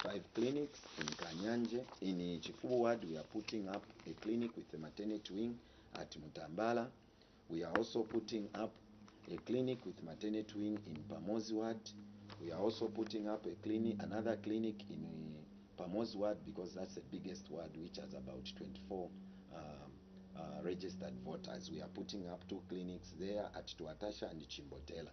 5 clinics in Kanyanje. In Chifubu Ward, we are putting up a clinic with a maternity wing at Mutambala. We are also putting up a clinic with maternity wing in Pamozi Ward. We are also putting up another clinic in Pamozi Ward, because that's the biggest ward, which has about 24 registered voters. We are putting up 2 clinics there at Tuatasha and Chimbotela.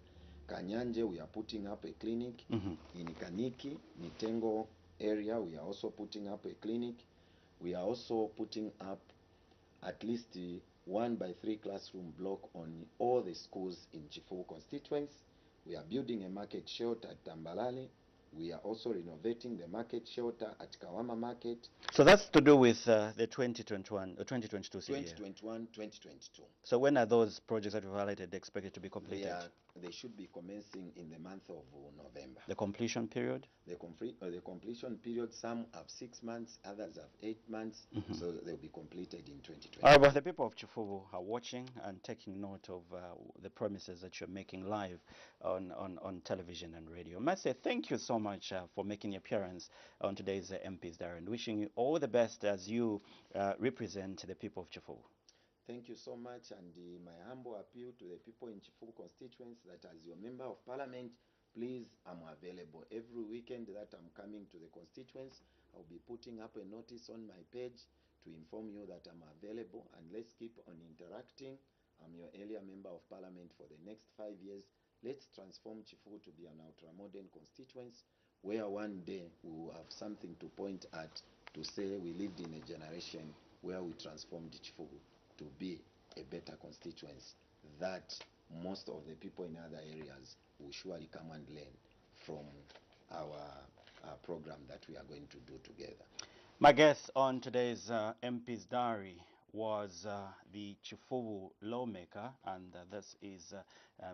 Kanyanje, we are putting up a clinic. In Kaniki, Nitengo area, we are also putting up a clinic. We are also putting up at least 1x3 classroom block on all the schools in Chifubu constituency. We are building a market shelter at Tambalale. We are also renovating the market shelter at Kawama Market. So that's to do with the 2021, 2022 CDA. 2021, 2022. So when are those projects that you've highlighted expected to be completed? They should be commencing in the month of November. The completion period? The completion period, some have 6 months, others have 8 months, so they'll be completed in 2020. All right, but the people of Chifubu are watching and taking note of the promises that you're making live on television and radio. I must say thank you so much for making your appearance on today's MP's Diary, and wishing you all the best as you represent the people of Chifubu. Thank you so much, and my humble appeal to the people in Chifubu constituency that as your member of parliament, please, I'm available. Every weekend that I'm coming to the constituency, I'll be putting up a notice on my page to inform you that I'm available, and let's keep on interacting. I'm your earlier member of parliament for the next 5 years. Let's transform Chifubu to be an ultra-modern constituency, where one day we will have something to point at to say we lived in a generation where we transformed Chifubu to be a better constituency that most of the people in other areas will surely come and learn from our program that we are going to do together. My guest on today's MP's Diary was the Chifubu lawmaker, and this is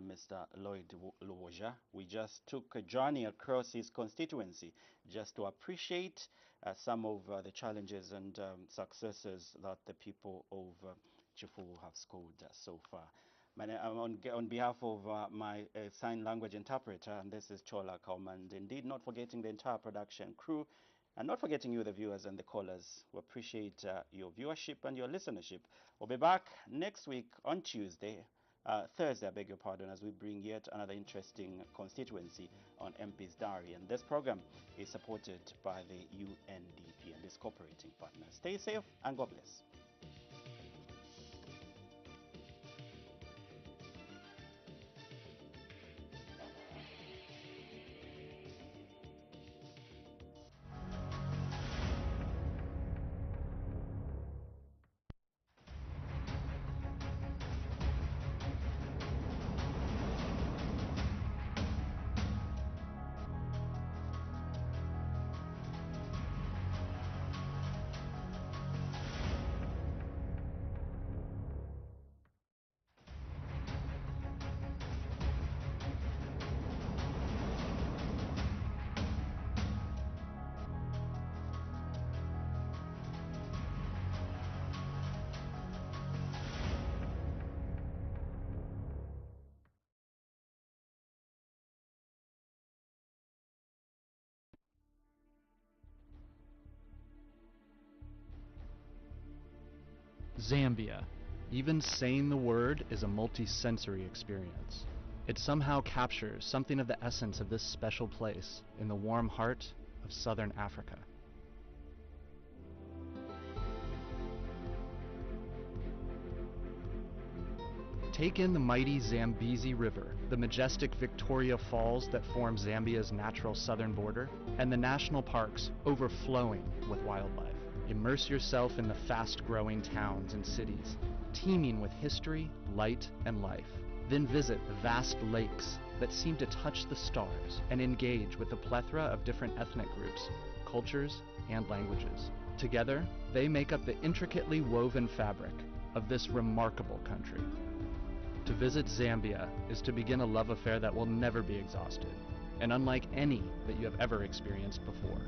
Mr. Lloyd Luwoja. We just took a journey across his constituency just to appreciate some of the challenges and successes that the people of Chifubu have scored so far. On behalf of my sign language interpreter, and this is Chola Kauman, indeed not forgetting the entire production crew, and not forgetting you, the viewers and the callers. We appreciate your viewership and your listenership. We'll be back next week on Thursday, I beg your pardon, as we bring yet another interesting constituency on MP's Diary. And this program is supported by the UNDP and its cooperating partners. Stay safe and God bless. Zambia. Even saying the word is a multi-sensory experience. It somehow captures something of the essence of this special place in the warm heart of southern Africa. Take in the mighty Zambezi River, the majestic Victoria Falls that form Zambia's natural southern border, and the national parks overflowing with wildlife. Immerse yourself in the fast-growing towns and cities, teeming with history, light, and life. Then visit the vast lakes that seem to touch the stars and engage with the plethora of different ethnic groups, cultures, and languages. Together, they make up the intricately woven fabric of this remarkable country. To visit Zambia is to begin a love affair that will never be exhausted, and unlike any that you have ever experienced before.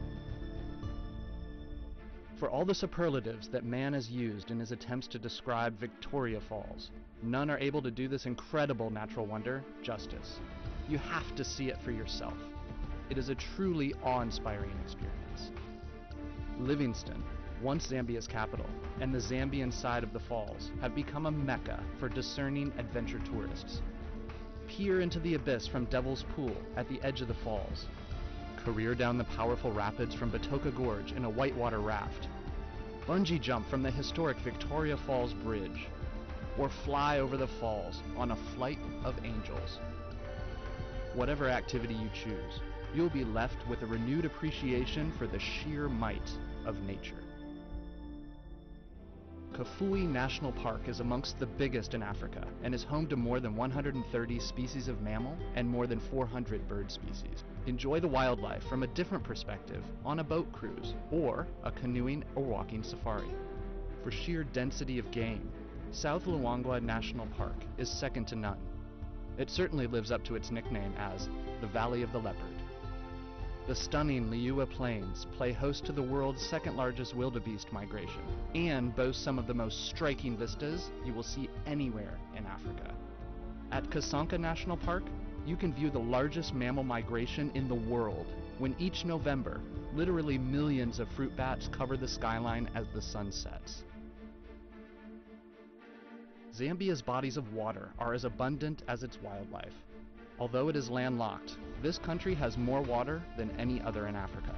For all the superlatives that man has used in his attempts to describe Victoria Falls, none are able to do this incredible natural wonder justice. You have to see it for yourself. It is a truly awe-inspiring experience. Livingston, once Zambia's capital, and the Zambian side of the falls have become a mecca for discerning adventure tourists. Peer into the abyss from Devil's Pool at the edge of the falls. Career down the powerful rapids from Batoka Gorge in a whitewater raft. Bungee jump from the historic Victoria Falls Bridge. Or fly over the falls on a flight of angels. Whatever activity you choose, you'll be left with a renewed appreciation for the sheer might of nature. Kafue National Park is amongst the biggest in Africa and is home to more than 130 species of mammal and more than 400 bird species. Enjoy the wildlife from a different perspective on a boat cruise or a canoeing or walking safari. For sheer density of game, South Luangwa National Park is second to none. It certainly lives up to its nickname as the Valley of the Leopard. The stunning Liuwa Plains play host to the world's second-largest wildebeest migration and boast some of the most striking vistas you will see anywhere in Africa. At Kasanka National Park, you can view the largest mammal migration in the world when each November, literally millions of fruit bats cover the skyline as the sun sets. Zambia's bodies of water are as abundant as its wildlife. Although it is landlocked, this country has more water than any other in Africa.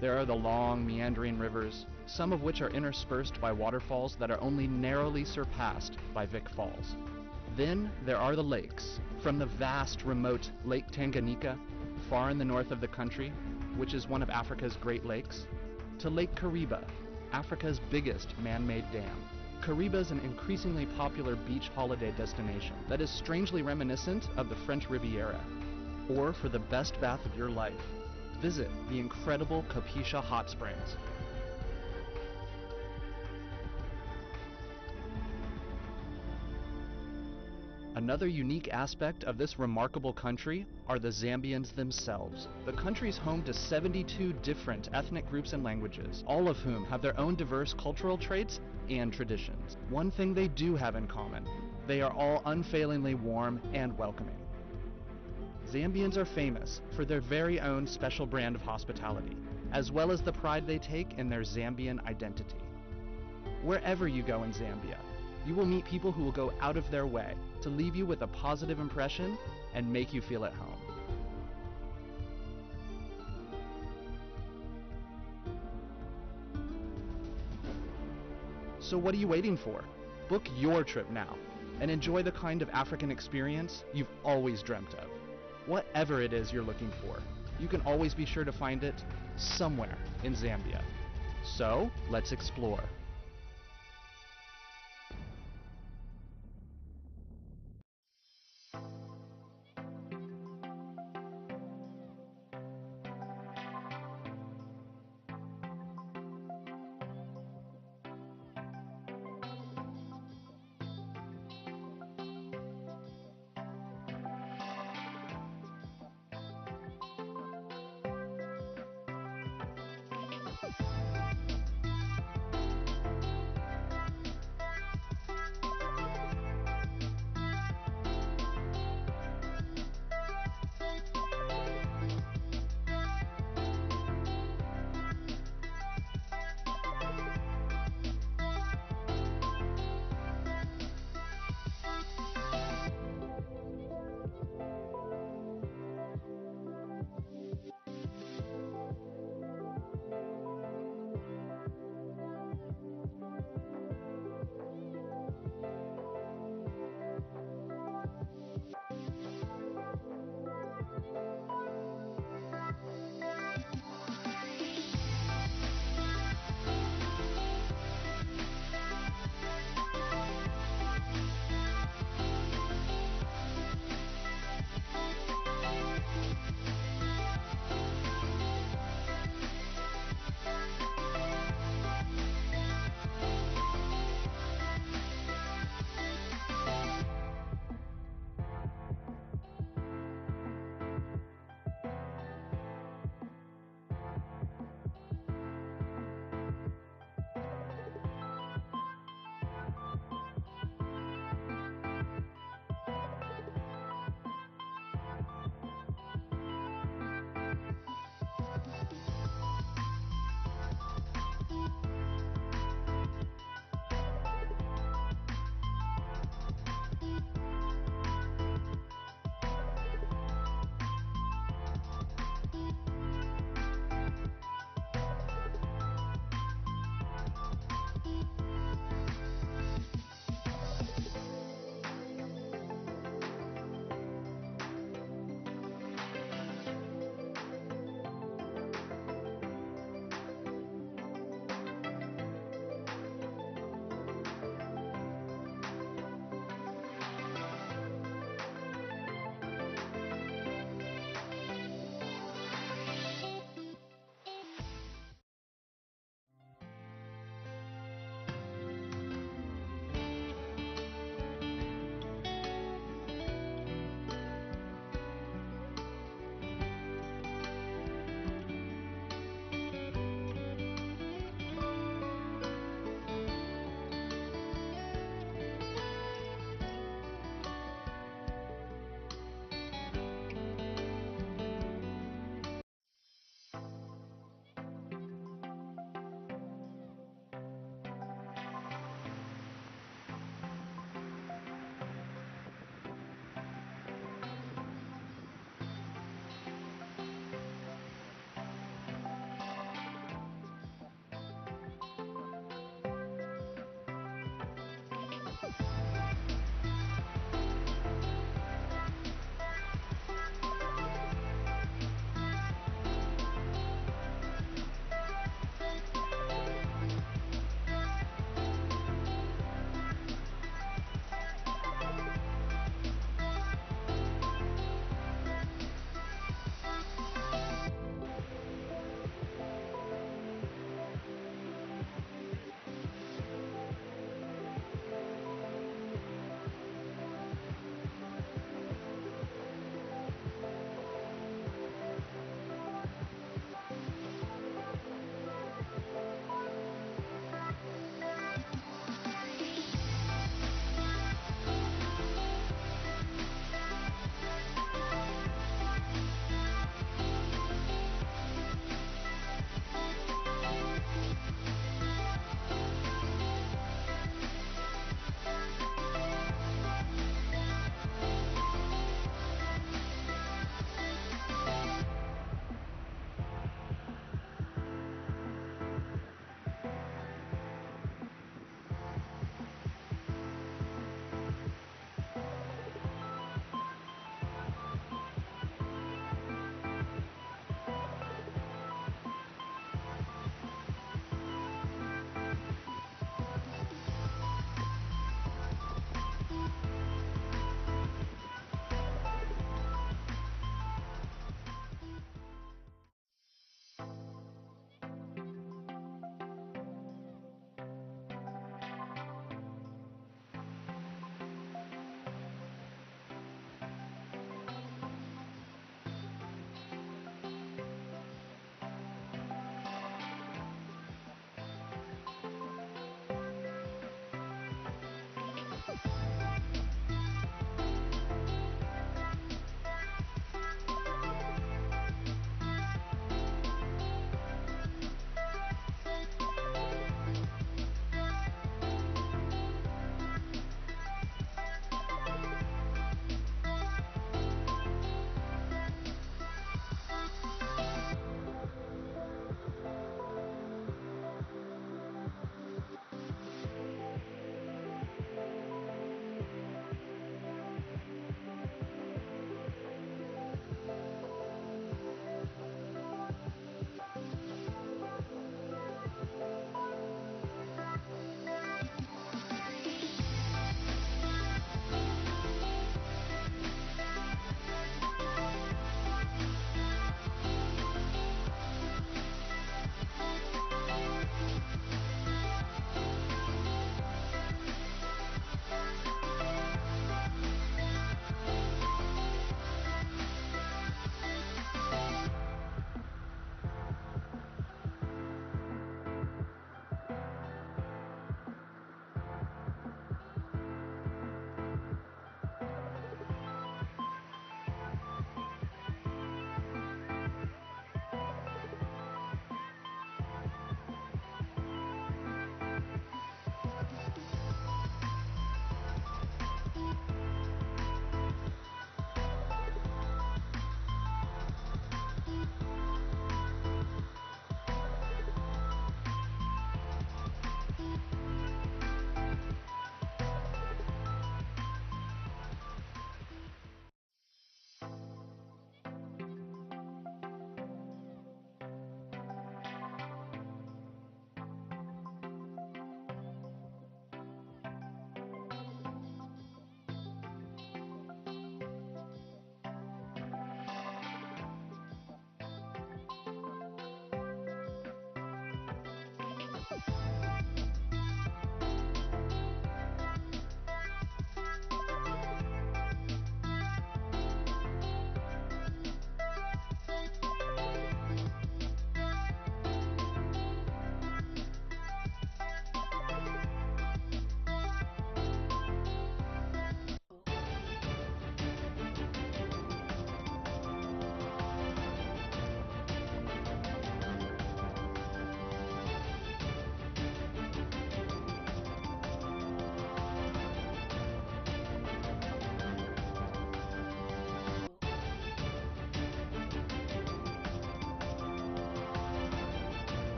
There are the long, meandering rivers, some of which are interspersed by waterfalls that are only narrowly surpassed by Vic Falls. Then there are the lakes, from the vast, remote Lake Tanganyika, far in the north of the country, which is one of Africa's Great Lakes, to Lake Kariba, Africa's biggest man-made dam. Kariba is an increasingly popular beach holiday destination that is strangely reminiscent of the French Riviera. Or for the best bath of your life, visit the incredible Kapisha Hot Springs. Another unique aspect of this remarkable country are the Zambians themselves. The country's home to 72 different ethnic groups and languages, all of whom have their own diverse cultural traits and traditions. One thing they do have in common: they are all unfailingly warm and welcoming. Zambians are famous for their very own special brand of hospitality, as well as the pride they take in their Zambian identity. Wherever you go in Zambia, you will meet people who will go out of their way to leave you with a positive impression and make you feel at home. So what are you waiting for? Book your trip now and enjoy the kind of African experience you've always dreamt of. Whatever it is you're looking for, you can always be sure to find it somewhere in Zambia. So let's explore.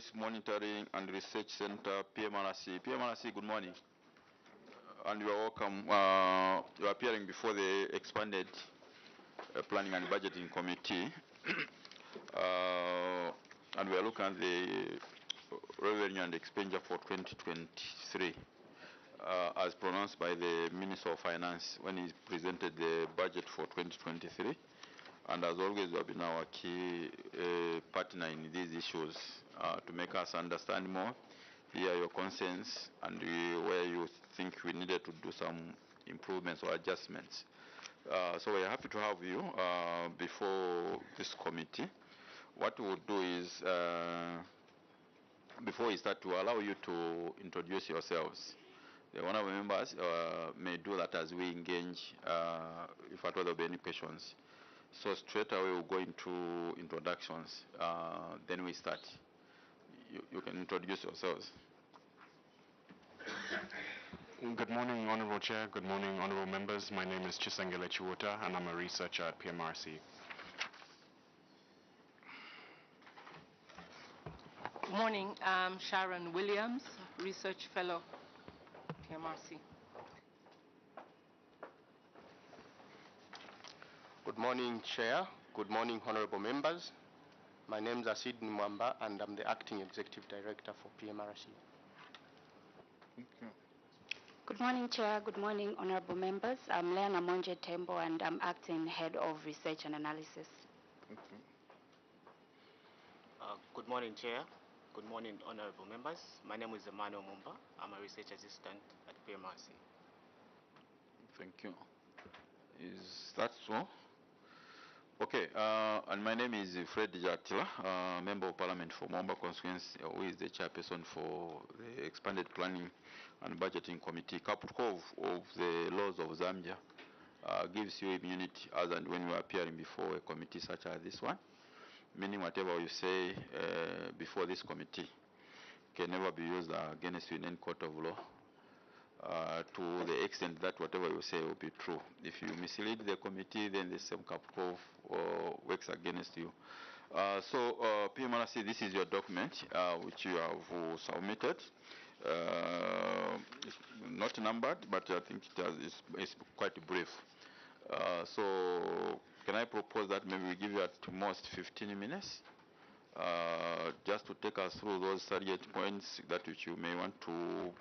Policy Monitoring and Research Center, PMRC. PMRC, good morning. And you are welcome. You are appearing before the expanded Planning and Budgeting Committee. And we are looking at the revenue and expenditure for 2023 as pronounced by the Minister of Finance when he presented the budget for 2023. And as always, you have been our key partner in these issues to make us understand more, hear your concerns, and where you think we needed to do some improvements or adjustments. So we're happy to have you before this committee. What we'll do is, before we start, to allow you to introduce yourselves. The honorable members may do that as we engage, if at all there will be any questions. So straight away we'll go into introductions, then we start. You can introduce yourselves. Good morning, Honorable Chair. Good morning, Honorable Members. My name is Chisengele Chiwota, and I'm a researcher at PMRC. Good morning. I'm Sharon Williams, Research Fellow, PMRC. Good morning, Chair. Good morning, Honorable Members. My name is Asid Mwamba, and I'm the Acting Executive Director for PMRC. Okay. Good morning, Chair. Good morning, Honorable Members. I'm Leana Monje Tembo, and I'm Acting Head of Research and Analysis. Okay. Good morning, Chair. Good morning, Honorable Members. My name is Emmanuel Mumba. I'm a Research Assistant at PMRC. Thank you. Is that so? Okay, and my name is Fred Jatila, Member of Parliament for Momba constituency, who is the chairperson for the Expanded Planning and Budgeting Committee. Capricorn of the laws of Zambia gives you immunity as and when you are appearing before a committee such as this one, meaning whatever you say before this committee can never be used against you in any court of law. To the extent that whatever you say will be true. If you mislead the committee, then the same Kapkov works against you. PMRC, this is your document which you have submitted. It's not numbered, but I think it's quite brief. So can I propose that maybe we give you at most 15 minutes just to take us through those salient points that which you may want to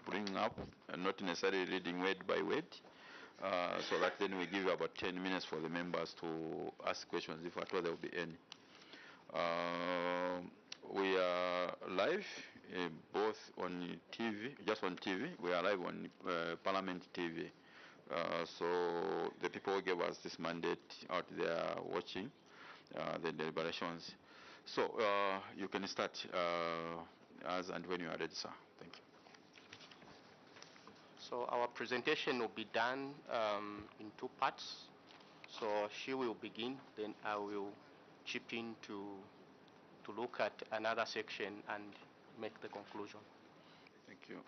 bring up, and not necessarily reading word by word, so that then we give you about 10 minutes for the members to ask questions, if at all there will be any. We are live both on TV, just on TV. We are live on Parliament TV. So the people who gave us this mandate out there watching the deliberations. So you can start as and when you are ready, sir. Thank you. So our presentation will be done in two parts. So she will begin, then I will chip in to look at another section and make the conclusion. Thank you.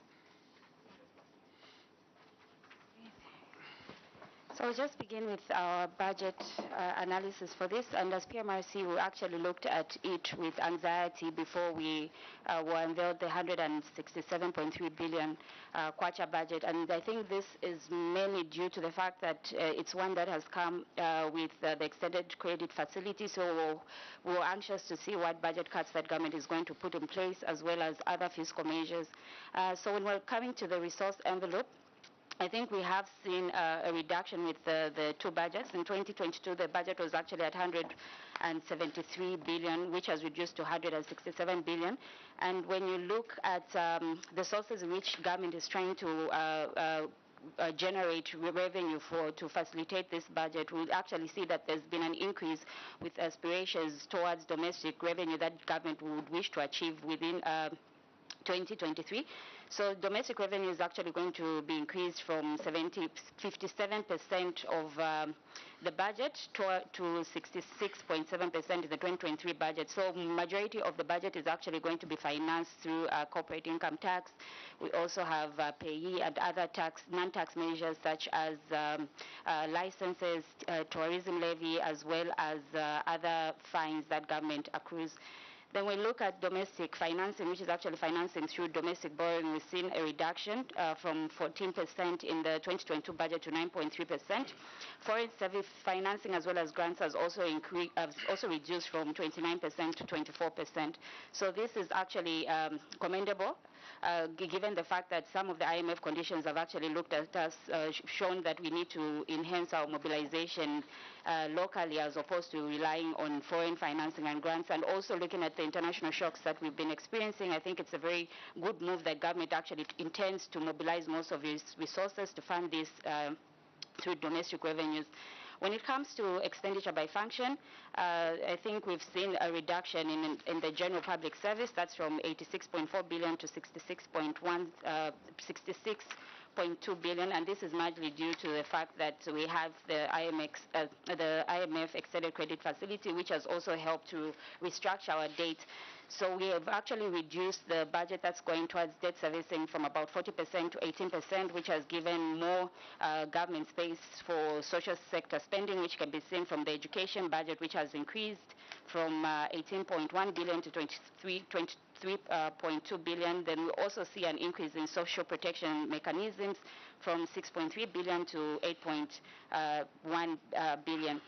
So I'll just begin with our budget analysis for this. And as PMRC, we actually looked at it with anxiety before we were unveiled the 167.3 billion kwacha budget. And I think this is mainly due to the fact that it's one that has come with the extended credit facility. So we were anxious to see what budget cuts that government is going to put in place, as well as other fiscal measures. So when we're coming to the resource envelope, I think we have seen a reduction with the two budgets. In 2022, the budget was actually at 173 billion, which has reduced to 167 billion. And when you look at the sources in which government is trying to generate revenue to facilitate this budget, we actually see that there's been an increase with aspirations towards domestic revenue that government would wish to achieve within 2023. So domestic revenue is actually going to be increased from 57% of the budget to 66.7% in the 2023 budget. So majority of the budget is actually going to be financed through corporate income tax. We also have payee and other non-tax measures such as licenses, tourism levy, as well as other fines that government accrues. Then we look at domestic financing, which is actually financing through domestic borrowing. We've seen a reduction from 14% in the 2022 budget to 9.3%. Foreign service financing as well as grants has also reduced from 29% to 24%. So this is actually commendable. Given the fact that some of the IMF conditions have actually looked at us, shown that we need to enhance our mobilization locally as opposed to relying on foreign financing and grants, and also looking at the international shocks that we've been experiencing. I think it's a very good move that government actually intends to mobilize most of its resources to fund this through domestic revenues. When it comes to expenditure by function, I think we've seen a reduction in the general public service. That's from 86.4 billion to 66.2 billion, and this is largely due to the fact that we have the IMF extended credit facility, which has also helped to restructure our debt. So we have actually reduced the budget that's going towards debt servicing from about 40% to 18%, which has given more government space for social sector spending, which can be seen from the education budget, which has increased from 18.1 billion to 23.2 billion. Then we also see an increase in social protection mechanisms from 6.3 billion to 8.1 billion.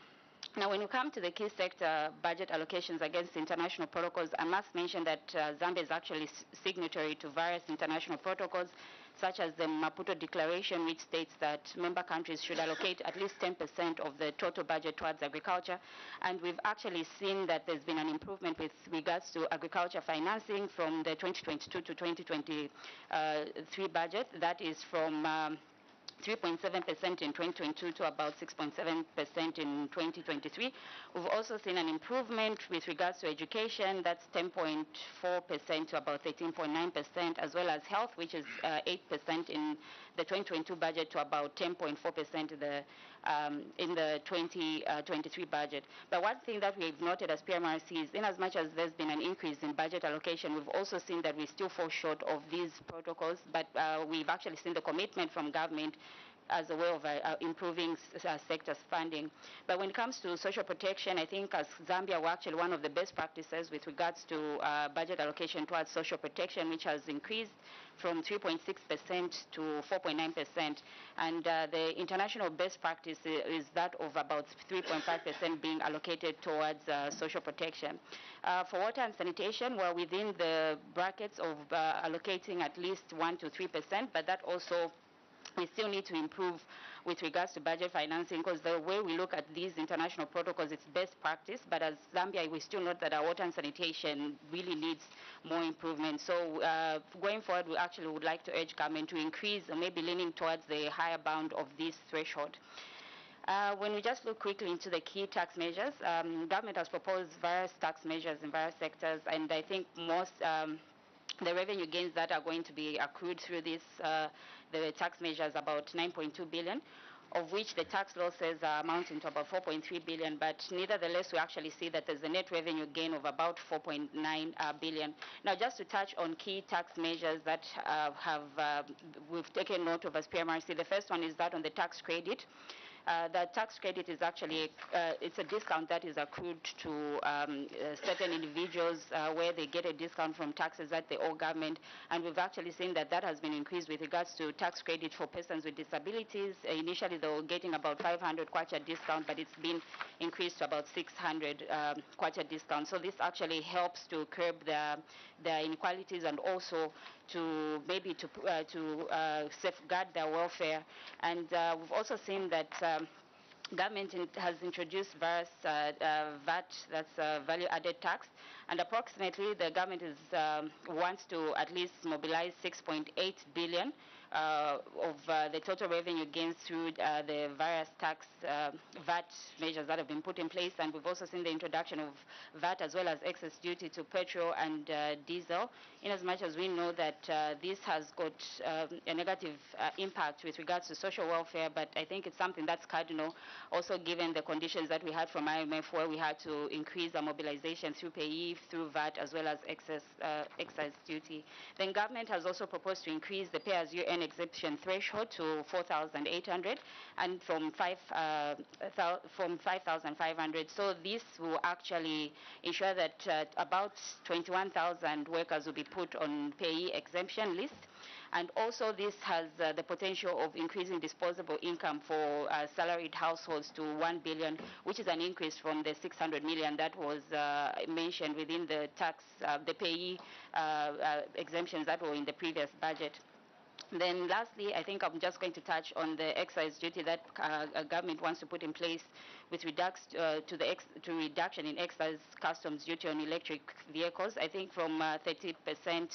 Now, when you come to the key sector budget allocations against international protocols, I must mention that Zambia is actually signatory to various international protocols, such as the Maputo Declaration, which states that member countries should allocate at least 10% of the total budget towards agriculture. And we've actually seen that there's been an improvement with regards to agriculture financing from the 2022 to 2023 budget. That is from 3.7% in 2022 to about 6.7% in 2023. We've also seen an improvement with regards to education. That's 10.4% to about 13.9%, as well as health, which is 8% in the 2022 budget to about 10.4% in the 2023 budget. But one thing that we've noted as PMRC is, in as much as there's been an increase in budget allocation, we've also seen that we still fall short of these protocols, but we've actually seen the commitment from government as a way of improving sector's funding. But when it comes to social protection, I think as Zambia, we're actually one of the best practices with regards to budget allocation towards social protection, which has increased from 3.6% to 4.9%. And the international best practice is that of about 3.5% being allocated towards social protection. For water and sanitation, we're within the brackets of allocating at least 1 to 3%, but that also we still need to improve with regards to budget financing, because the way we look at these international protocols, it's best practice, but as Zambia, we still note that our water and sanitation really needs more improvement. So going forward, we actually would like to urge government to increase, or maybe leaning towards the higher bound of this threshold. When we just look quickly into the key tax measures, government has proposed various tax measures in various sectors, and I think most the revenue gains that are going to be accrued through this, the tax measures, about 9.2 billion, of which the tax losses are amounting to about 4.3 billion, but nevertheless, we actually see that there's a net revenue gain of about 4.9 billion. Now, just to touch on key tax measures that we've taken note of as PMRC, the first one is that on the tax credit. The tax credit is actually, it's a discount that is accrued to certain individuals where they get a discount from taxes that they owe government. And we've actually seen that that has been increased with regards to tax credit for persons with disabilities. Initially, they were getting about 500 kwacha discount, but it's been increased to about 600 kwacha discount. So this actually helps to curb the inequalities and also to maybe to safeguard their welfare. And we've also seen that government has introduced various VAT, that's value added tax, and approximately the government is wants to at least mobilize 6.8 billion of the total revenue gains through the various tax VAT measures that have been put in place. And we've also seen the introduction of VAT as well as excess duty to petrol and diesel, in as much as we know that this has got a negative impact with regards to social welfare, but I think it's something that's cardinal, also given the conditions that we had from IMF, where we had to increase our mobilization through payee, through VAT, as well as excess duty. Then government has also proposed to increase the pay-as-you-earn exemption threshold to 4,800 and from 5,500. So this will actually ensure that about 21,000 workers will be put on payee exemption list. And also this has the potential of increasing disposable income for salaried households to 1 billion, which is an increase from the 600 million that was mentioned within the tax, the payee exemptions that were in the previous budget. Then lastly, I think I'm just going to touch on the excise duty that government wants to put in place with to reduction in excise customs duty on electric vehicles. I think from 30%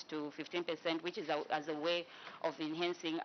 to 15%, which is as a way of enhancing